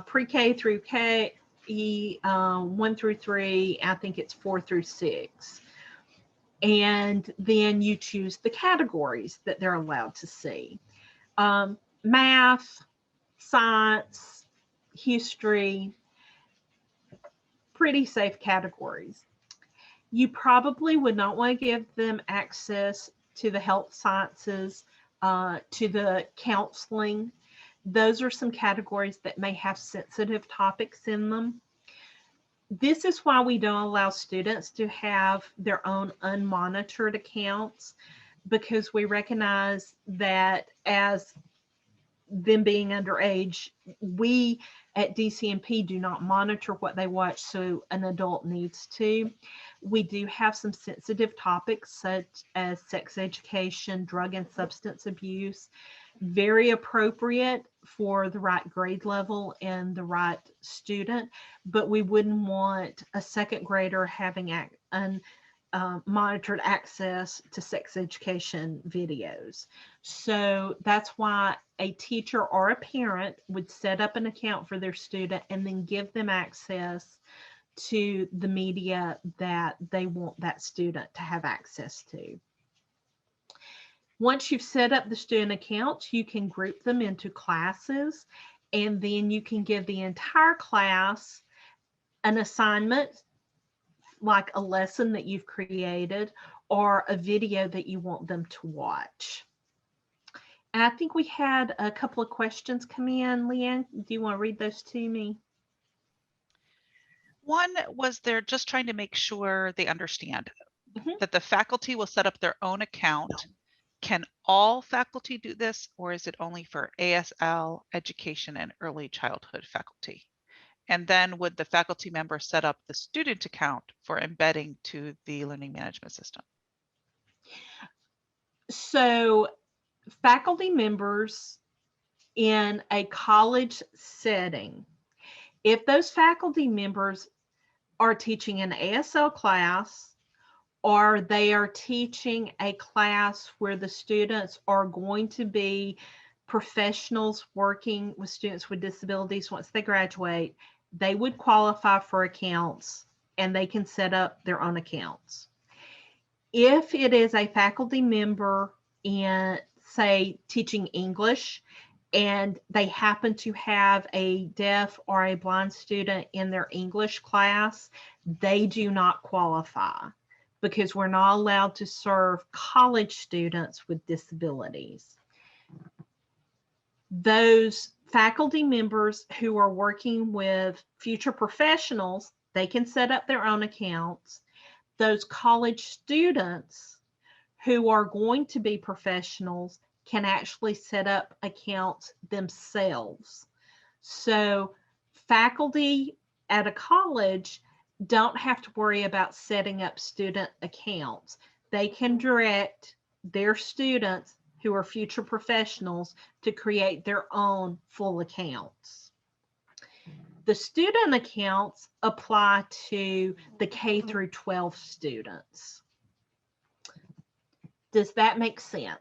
pre-K through K, 1 through 3, I think it's 4 through 6. And then you choose the categories that they're allowed to see. Math, science, history, pretty safe categories. You probably would not want to give them access to the health sciences, to the counseling. Those are some categories that may have sensitive topics in them. This is why we don't allow students to have their own unmonitored accounts, because we recognize that as them being underage, we at DCMP do not monitor what they watch, so an adult needs to. We do have some sensitive topics such as sex education, drug and substance abuse, very appropriate for the right grade level and the right student, but we wouldn't want a 2nd grader having monitored access to sex education videos. So that's why a teacher or a parent would set up an account for their student and then give them access to the media that they want that student to have access to. Once you've set up the student accounts, you can group them into classes, and then you can give the entire class an assignment, like a lesson that you've created or a video that you want them to watch. And I think we had a couple of questions come in. Leanne, do you want to read those to me? One was they're just trying to make sure they understand that the faculty will set up their own account. Can all faculty do this, or is it only for ASL, education, and early childhood faculty? And then would the faculty member set up the student account for embedding to the learning management system? So faculty members in a college setting, if those faculty members are teaching an ASL class, or they are teaching a class where the students are going to be professionals working with students with disabilities once they graduate, they would qualify for accounts and they can set up their own accounts. If it is a faculty member in, say, teaching English, and they happen to have a deaf or a blind student in their English class, they do not qualify, because we're not allowed to serve college students with disabilities. Those faculty members who are working with future professionals, they can set up their own accounts. Those college students who are going to be professionals can actually set up accounts themselves. So faculty at a college don't have to worry about setting up student accounts. They can direct their students who are future professionals to create their own full accounts. The student accounts apply to the K through 12 students. Does that make sense?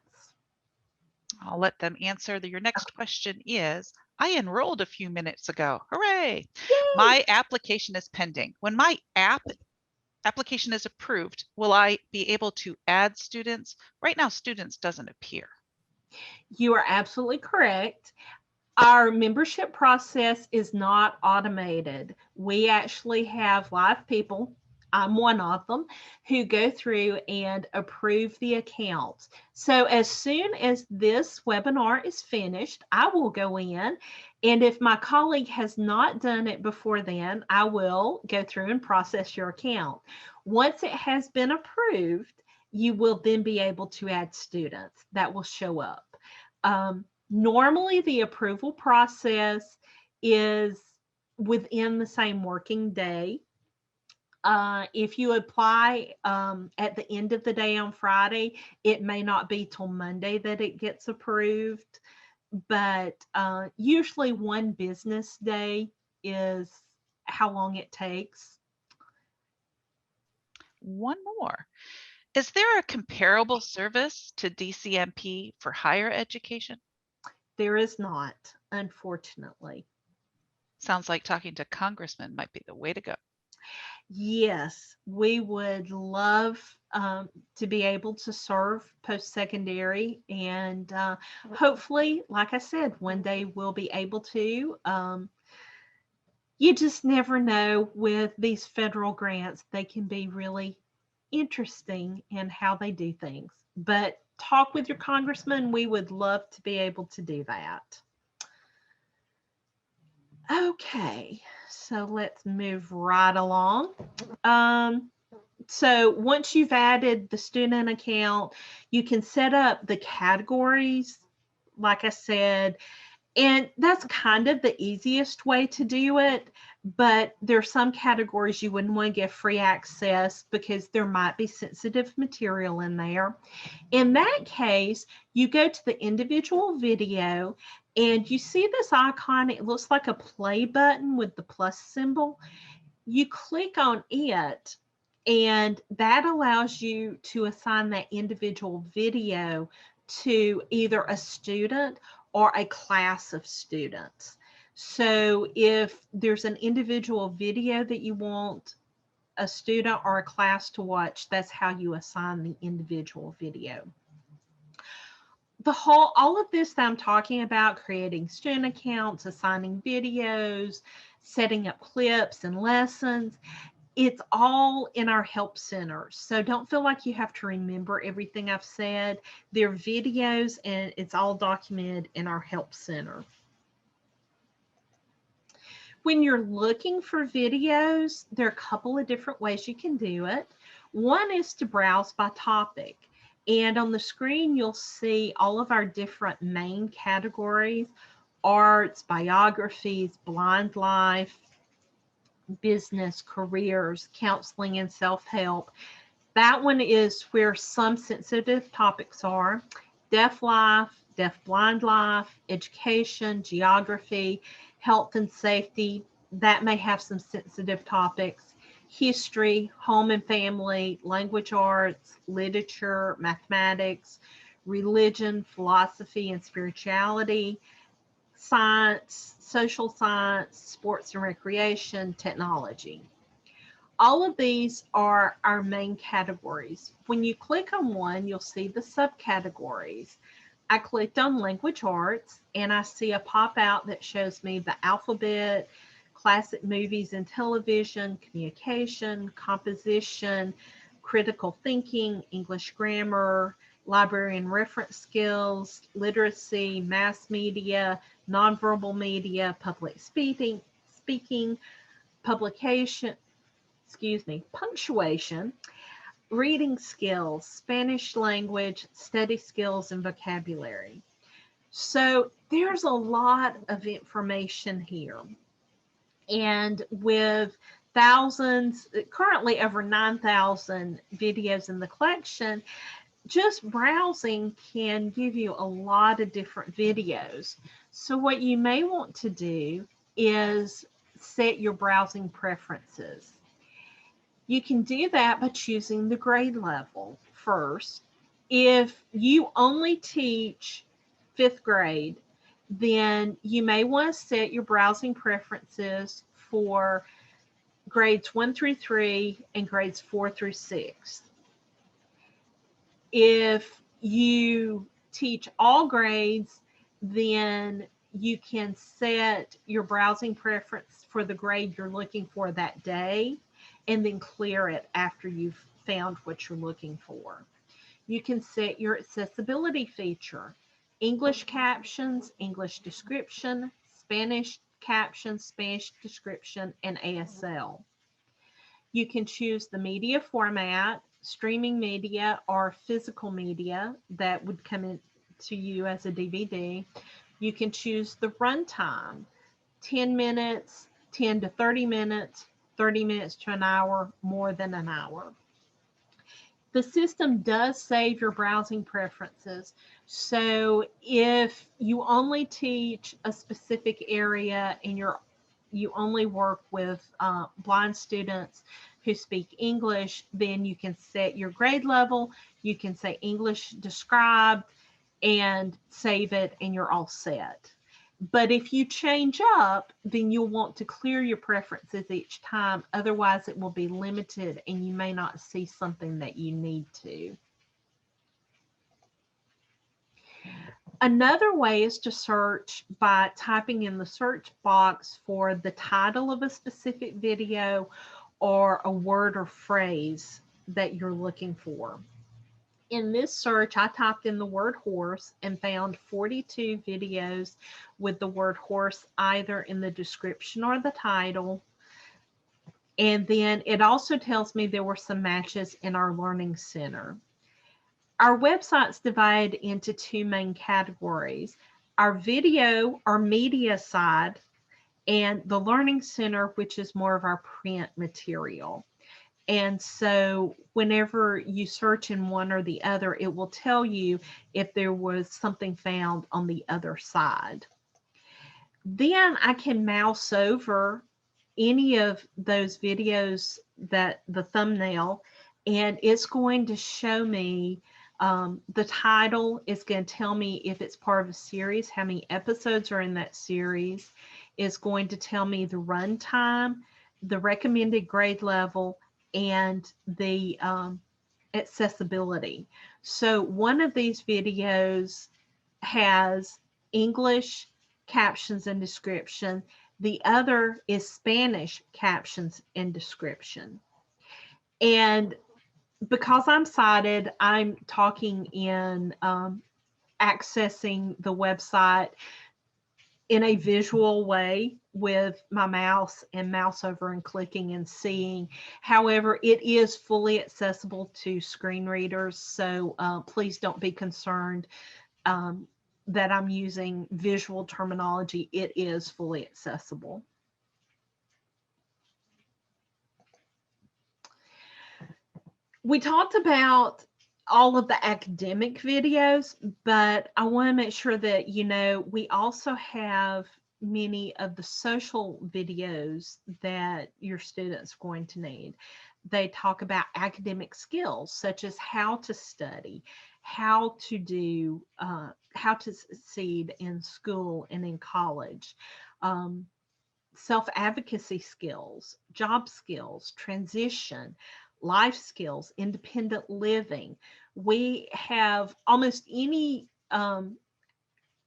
I'll let them answer. Your next question is, I enrolled a few minutes ago. Hooray! Yay! My application is pending. When my application is approved, will I be able to add students? Right now, students doesn't appear. You are absolutely correct. Our membership process is not automated. We actually have live people, I'm one of them, who go through and approve the accounts. So as soon as this webinar is finished, I will go in, and if my colleague has not done it before then, I will go through and process your account. Once it has been approved, you will then be able to add students that will show up. Normally, the approval process is within the same working day. If you apply at the end of the day on Friday, it may not be till Monday that it gets approved, but usually one business day is how long it takes. One more. Is there a comparable service to DCMP for higher education? There is not, unfortunately. Sounds like talking to congressmen might be the way to go. Yes, we would love to be able to serve post-secondary, and hopefully, like I said, one day we'll be able to. You just never know with these federal grants, they can be really interesting in how they do things. But talk with your congressman, we would love to be able to do that. Okay, so let's move right along. So once you've added the student account, you can set up the categories, like I said, and that's kind of the easiest way to do it. But there are some categories you wouldn't want to give free access because there might be sensitive material in there. In that case, you go to the individual video and you see this icon. It looks like a play button with the plus symbol. You click on it, and that allows you to assign that individual video to either a student or a class of students. So if there's an individual video that you want a student or a class to watch, that's how you assign the individual video. All of this that I'm talking about, creating student accounts, assigning videos, setting up clips and lessons, it's all in our help center. So don't feel like you have to remember everything I've said. They're videos and it's all documented in our help center. When you're looking for videos, there are a couple of different ways you can do it. One is to browse by topic. And on the screen, you'll see all of our different main categories: arts, biographies, blind life, business, careers, counseling, and self-help. That one is where some sensitive topics are: deaf life, deaf blind life, education, geography, health and safety. That may have some sensitive topics: history, home and family, language arts, literature, mathematics, religion, philosophy, and spirituality, science, social science, sports and recreation, technology. All of these are our main categories. When you click on one, you'll see the subcategories. I clicked on language arts and I see a pop out that shows me the alphabet, classic movies and television, communication, composition, critical thinking, English grammar, library and reference skills, literacy, mass media, nonverbal media, public speaking, publication, punctuation, reading skills, Spanish language, study skills, and vocabulary. So there's a lot of information here. And with thousands, currently over 9,000 videos in the collection, just browsing can give you a lot of different videos. So what you may want to do is set your browsing preferences. You can do that by choosing the grade level first. If you only teach 5th grade, then you may want to set your browsing preferences for grades 1 through 3 and grades 4 through 6. If you teach all grades, then you can set your browsing preference for the grade you're looking for that day, and then clear it after you've found what you're looking for. You can set your accessibility feature, English captions, English description, Spanish captions, Spanish description, and ASL. You can choose the media format, streaming media, or physical media that would come in to you as a DVD. You can choose the runtime, 10 minutes, 10 to 30 minutes, 30 minutes to an hour, more than an hour. The system does save your browsing preferences. So if you only teach a specific area and you only work with blind students who speak English, then you can set your grade level, you can say English described, and save it, and you're all set. But if you change up, then you'll want to clear your preferences each time. Otherwise, it will be limited and you may not see something that you need to. Another way is to search by typing in the search box for the title of a specific video or a word or phrase that you're looking for. In this search, I typed in the word horse and found 42 videos with the word horse either in the description or the title. And then it also tells me there were some matches in our Learning Center. Our website's divided into two main categories: our video or media side, and the Learning Center, which is more of our print material. And so whenever you search in one or the other, it will tell you if there was something found on the other side. Then I can mouse over any of those videos, that the thumbnail, and it's going to show me the title. Is going to tell me if it's part of a series, how many episodes are in that series. It's going to tell me the runtime, the recommended grade level, and the accessibility. So one of these videos has English captions and description. The other is Spanish captions and description. And because I'm sighted, I'm talking in accessing the website in a visual way with my mouse and mouse over and clicking and seeing. However, it is fully accessible to screen readers, so please don't be concerned that I'm using visual terminology. It is fully accessible. We talked about all of the academic videos, but I want to make sure that you know we also have many of the social videos that your students are going to need. They talk about academic skills such as how to study, how to do, how to succeed in school and in college, self-advocacy skills, job skills, transition, life skills, independent living. We have almost any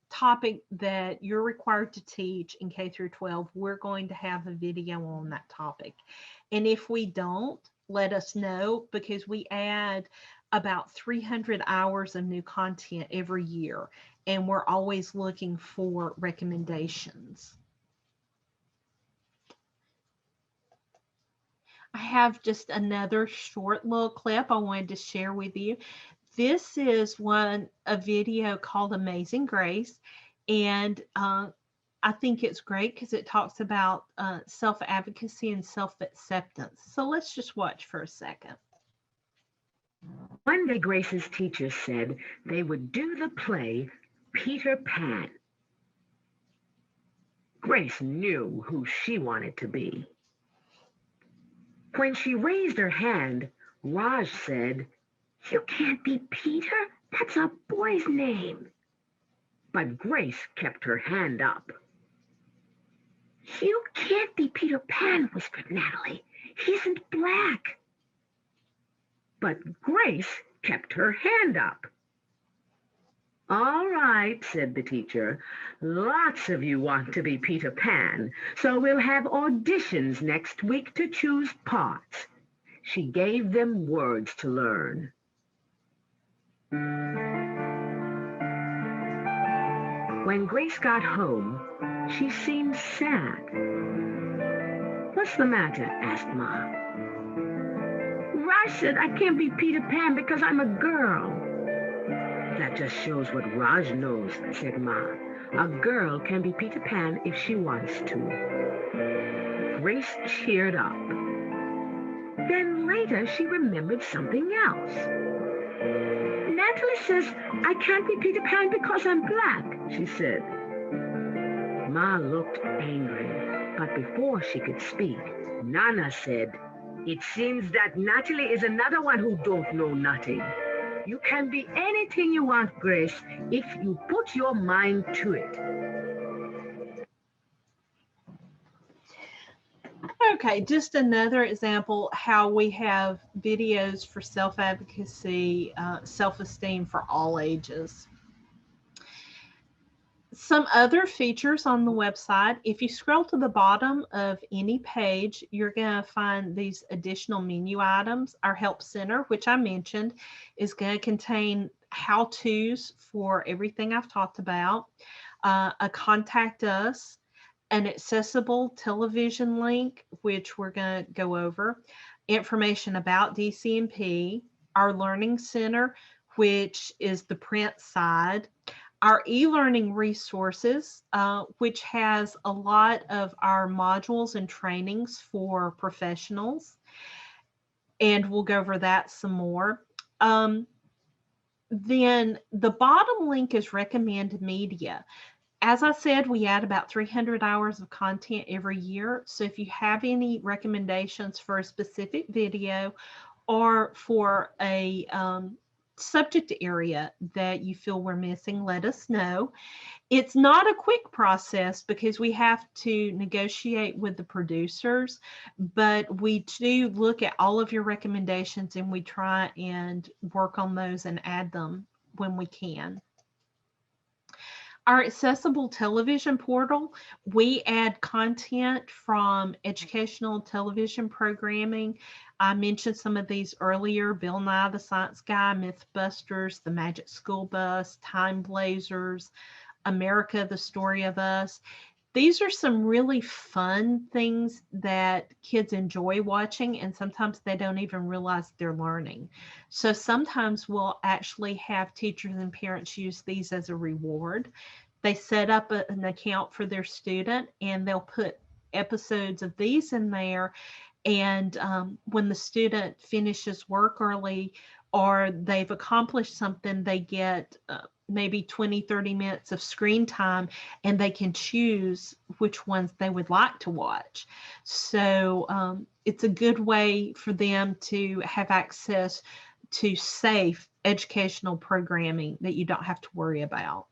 topic that you're required to teach in K through 12, we're going to have a video on that topic. And if we don't, let us know, because we add about 300 hours of new content every year, and we're always looking for recommendations. I have just another short little clip I wanted to share with you. This is a video called Amazing Grace, and I think it's great because it talks about self-advocacy and self-acceptance. So let's just watch for a second. One day, Grace's teacher said they would do the play Peter Pan. Grace knew who she wanted to be. When she raised her hand, Raj said, "You can't be Peter. That's a boy's name." But Grace kept her hand up. "You can't be Peter Pan," whispered Natalie. "He isn't black." But Grace kept her hand up. All right, said the teacher. Lots of you want to be Peter Pan, so we'll have auditions next week to choose parts. She gave them words to learn. When Grace got home, she seemed sad. What's the matter? Asked Ma. Raj said I can't be Peter Pan because I'm a girl. That just shows what Raj knows, said Ma. A girl can be Peter Pan if she wants to. Grace cheered up. Then later she remembered something else. Natalie says I can't be Peter Pan because I'm black, she said. Ma looked angry, but before she could speak, Nana said, it seems that Natalie is another one who don't know nothing. You can be anything you want, Grace, if you put your mind to it. Okay, just another example how we have videos for self-advocacy, self-esteem for all ages. Some other features on the website, if you scroll to the bottom of any page, you're going to find these additional menu items. Our Help Center, which I mentioned, is going to contain how-tos for everything I've talked about, a Contact Us, an accessible television link, which we're going to go over, information about DCMP, our Learning Center, which is the print side, our e-learning resources, which has a lot of our modules and trainings for professionals, and we'll go over that some more. Then the bottom link is recommended media. As I said, we add about 300 hours of content every year. So if you have any recommendations for a specific video or for a subject area that you feel we're missing, let us know. It's not a quick process because we have to negotiate with the producers, but we do look at all of your recommendations and we try and work on those and add them when we can. Our accessible television portal, we add content from educational television programming. I mentioned some of these earlier: Bill Nye the Science Guy, Mythbusters, The Magic School Bus, Time Blazers, America, The Story of Us. These are some really fun things that kids enjoy watching, and sometimes they don't even realize they're learning. So sometimes we'll actually have teachers and parents use these as a reward. They set up an account for their student and they'll put episodes of these in there. And when the student finishes work early or they've accomplished something, they get maybe 20, 30 minutes of screen time, and they can choose which ones they would like to watch. So it's a good way for them to have access to safe educational programming that you don't have to worry about.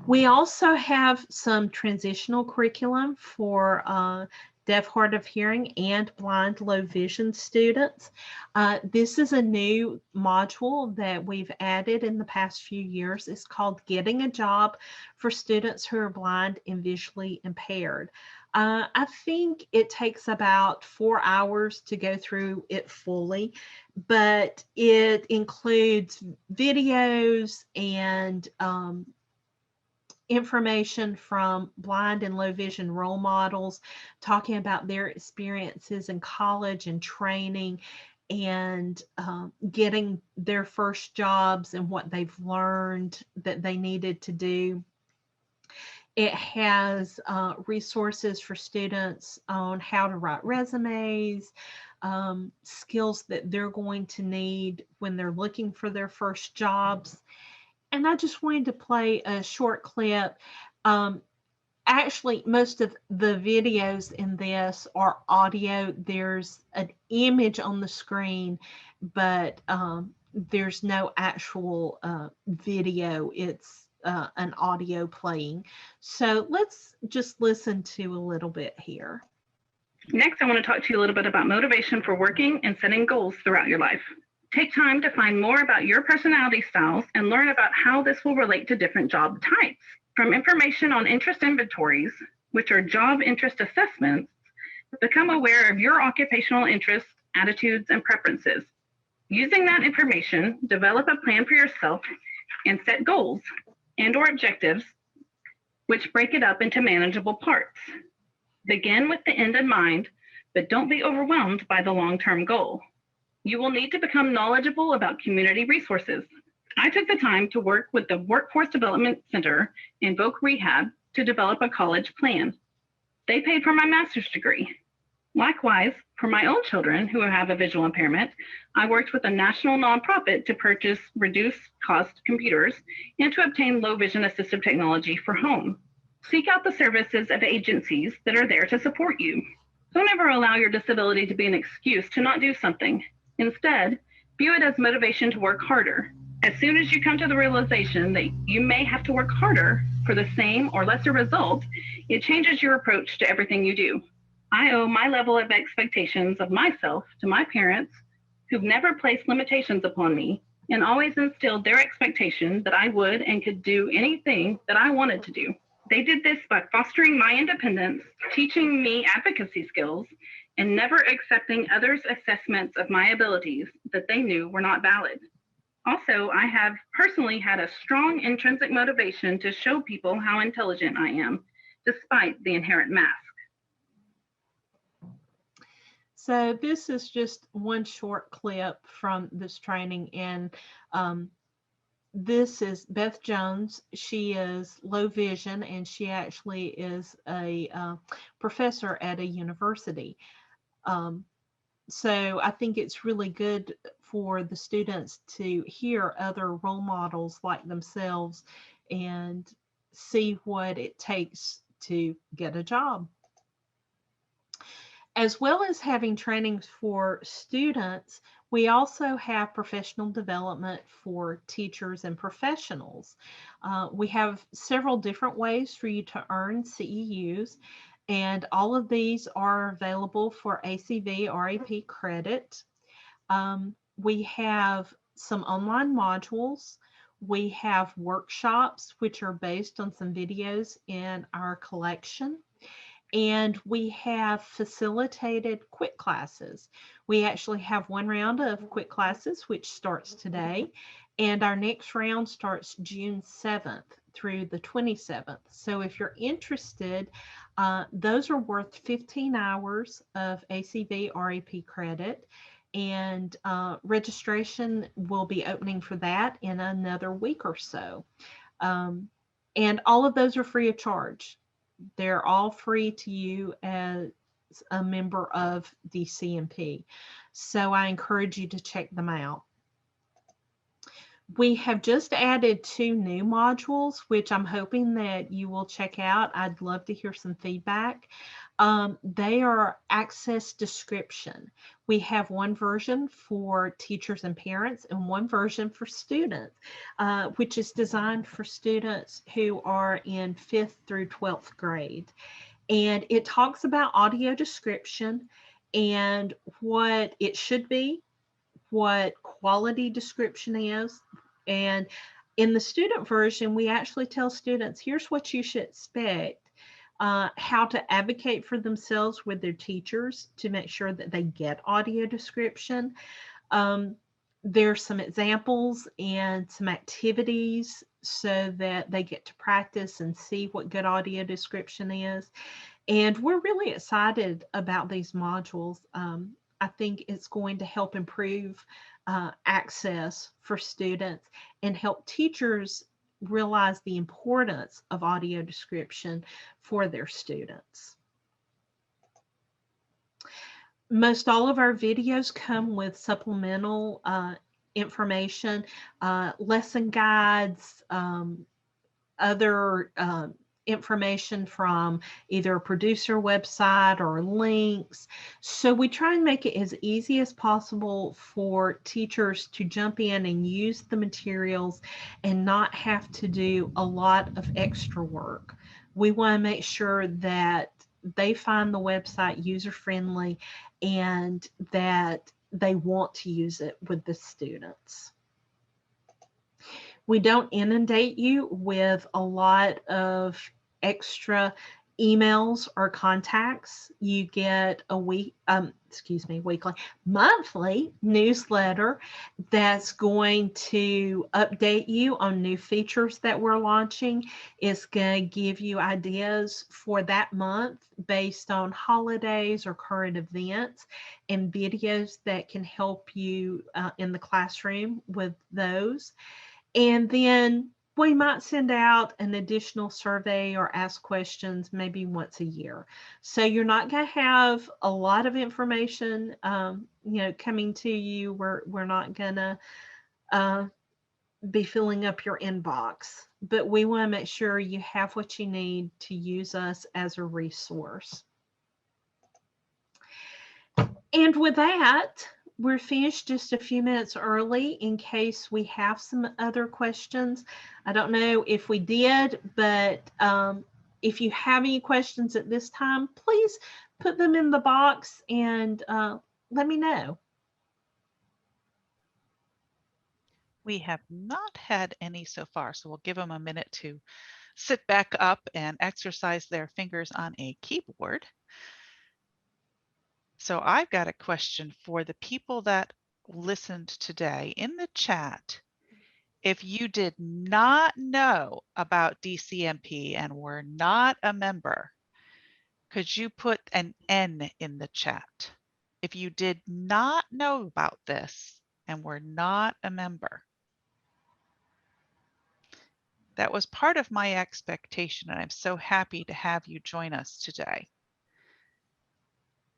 We also have some transitional curriculum for deaf, hard of hearing, and blind, low vision students. This is a new module that we've added in the past few years. It's called Getting a Job for Students Who Are Blind and Visually Impaired. I think it takes about 4 hours to go through it fully, but it includes videos and information from blind and low vision role models talking about their experiences in college and training and getting their first jobs and what they've learned that they needed to do. It has resources for students on how to write resumes, skills that they're going to need when they're looking for their first jobs. And I just wanted to play a short clip. Actually, most of the videos in this are audio. There's an image on the screen, but there's no actual video. It's an audio playing. So let's just listen to a little bit here. Next, I want to talk to you a little bit about motivation for working and setting goals throughout your life. Take time to find more about your personality styles and learn about how this will relate to different job types. From information on interest inventories, which are job interest assessments, become aware of your occupational interests, attitudes, and preferences. Using that information, develop a plan for yourself and set goals and/or objectives, which break it up into manageable parts. Begin with the end in mind, but don't be overwhelmed by the long-term goal. You will need to become knowledgeable about community resources. I took the time to work with the Workforce Development Center in Voc Rehab to develop a college plan. They paid for my master's degree. Likewise, for my own children who have a visual impairment, I worked with a national nonprofit to purchase reduced cost computers and to obtain low vision assistive technology for home. Seek out the services of agencies that are there to support you. Don't ever allow your disability to be an excuse to not do something. Instead, view it as motivation to work harder. As soon as you come to the realization that you may have to work harder for the same or lesser result, it changes your approach to everything you do. I owe my level of expectations of myself to my parents, who've never placed limitations upon me and always instilled their expectation that I would and could do anything that I wanted to do. They did this by fostering my independence, teaching me advocacy skills, and never accepting others' assessments of my abilities that they knew were not valid. Also, I have personally had a strong intrinsic motivation to show people how intelligent I am, despite the inherent mask. So this is just one short clip from this training, and this is Beth Jones. She is low vision, and she actually is a professor at a university. So I think it's really good for the students to hear other role models like themselves and see what it takes to get a job. As well as having trainings for students, we also have professional development for teachers and professionals. We have several different ways for you to earn CEUs, and all of these are available for ACV RAP credit. We have some online modules. We have workshops, which are based on some videos in our collection. And we have facilitated quick classes. We actually have one round of quick classes, which starts today, and our next round starts June 7th through the 27th. So if you're interested, those are worth 15 hours of ACV RAP credit, and registration will be opening for that in another week or so. And all of those are free of charge. They're all free to you as a member of DCMP. So I encourage you to check them out. We have just added 2 new modules, which I'm hoping that you will check out. I'd love to hear some feedback. They are access description. We have one version for teachers and parents and one version for students, which is designed for students who are in 5th through 12th grade. And it talks about audio description and what it should be, what quality description is. And in the student version, we actually tell students, here's what you should expect. How to advocate for themselves with their teachers to make sure that they get audio description. There's some examples and some activities so that they get to practice and see what good audio description is. And we're really excited about these modules. I think it's going to help improve access for students and help teachers realize the importance of audio description for their students. Most all of our videos come with supplemental information, lesson guides, other information from either a producer website or links. So we try and make it as easy as possible for teachers to jump in and use the materials and not have to do a lot of extra work. We want to make sure that they find the website user-friendly and that they want to use it with the students. We don't inundate you with a lot of extra emails or contacts. You get a weekly, monthly newsletter that's going to update you on new features that we're launching. It's going to give you ideas for that month based on holidays or current events, and videos that can help you in the classroom with those. And then we might send out an additional survey or ask questions maybe once a year. So you're not going to have a lot of information, coming to you. We're not going to be filling up your inbox, but we want to make sure you have what you need to use us as a resource. And with that, we're finished just a few minutes early in case we have some other questions. I don't know if we did, but if you have any questions at this time, please put them in the box and let me know. We have not had any so far, so we'll give them a minute to sit back up and exercise their fingers on a keyboard. So I've got a question for the people that listened today in the chat. If you did not know about DCMP and were not a member, could you put an N in the chat? If you did not know about this and were not a member. That was part of my expectation, and I'm so happy to have you join us today.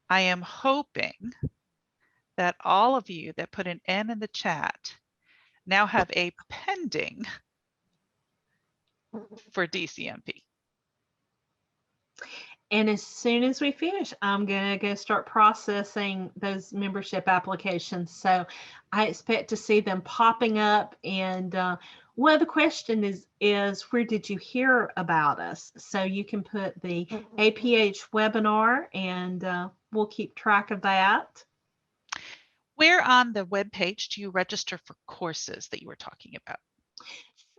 I am hoping that all of you that put an N in the chat now have a pending for DCMP. And as soon as we finish, I'm going to go start processing those membership applications. So I expect to see them popping up. And well, the question is where did you hear about us? So you can put the APH webinar, and we'll keep track of that. Where on the webpage do you register for courses that you were talking about?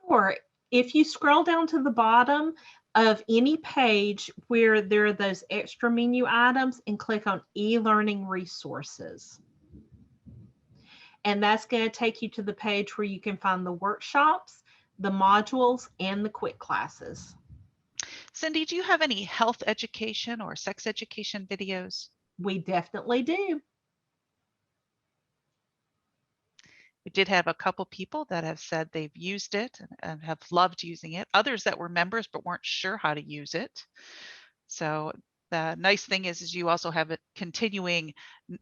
Sure. If you scroll down to the bottom of any page where there are those extra menu items and click on e-learning resources. And that's going to take you to the page where you can find the workshops, the modules, and the quick classes. Cindy, do you have any health education or sex education videos? We definitely do. We did have a couple people that have said they've used it and have loved using it. Others that were members but weren't sure how to use it. So the nice thing is you also have continuing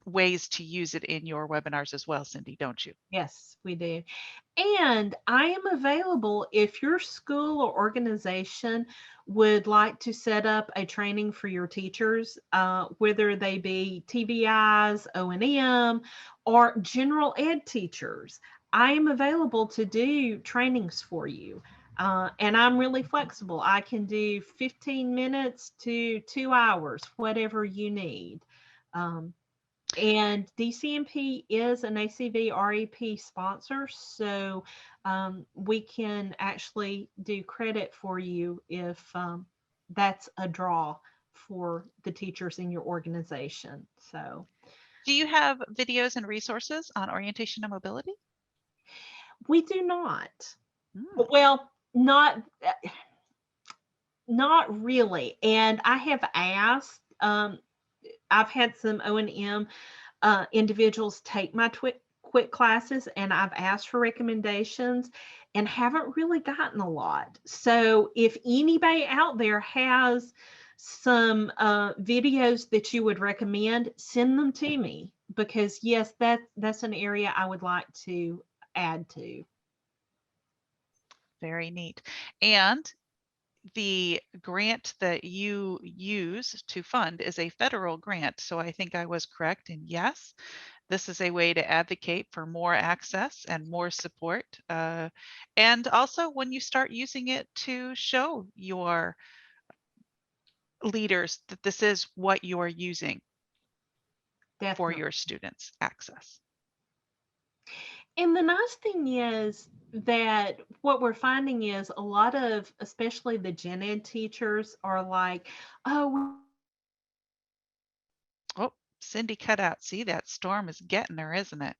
ways to use it in your webinars as well, Cindy, don't you? Yes, we do. And I am available if your school or organization would like to set up a training for your teachers, whether they be TBIs, O&M, or general ed teachers. I am available to do trainings for you. And I'm really flexible. I can do 15 minutes to 2 hours, whatever you need. And DCMP is an ACV REP sponsor, so we can actually do credit for you if that's a draw for the teachers in your organization. So, do you have videos and resources on orientation and mobility? We do not. Well, not really. And I have asked. I've had some O&M individuals take my quick classes, and I've asked for recommendations and haven't really gotten a lot. So if anybody out there has some videos that you would recommend, send them to me, because yes, that's an area I would like to add to. Very neat. And the grant that you use to fund is a federal grant. So I think I was correct. And yes, this is a way to advocate for more access and more support. And also when you start using it to show your leaders that this is what you are using for your students' access. And the nice thing is that what we're finding is a lot of, especially the gen ed teachers, are like, oh, Oh, Cindy cut out. See, that storm is getting her, isn't it?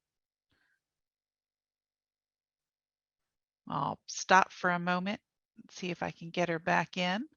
I'll stop for a moment and see if I can get her back in.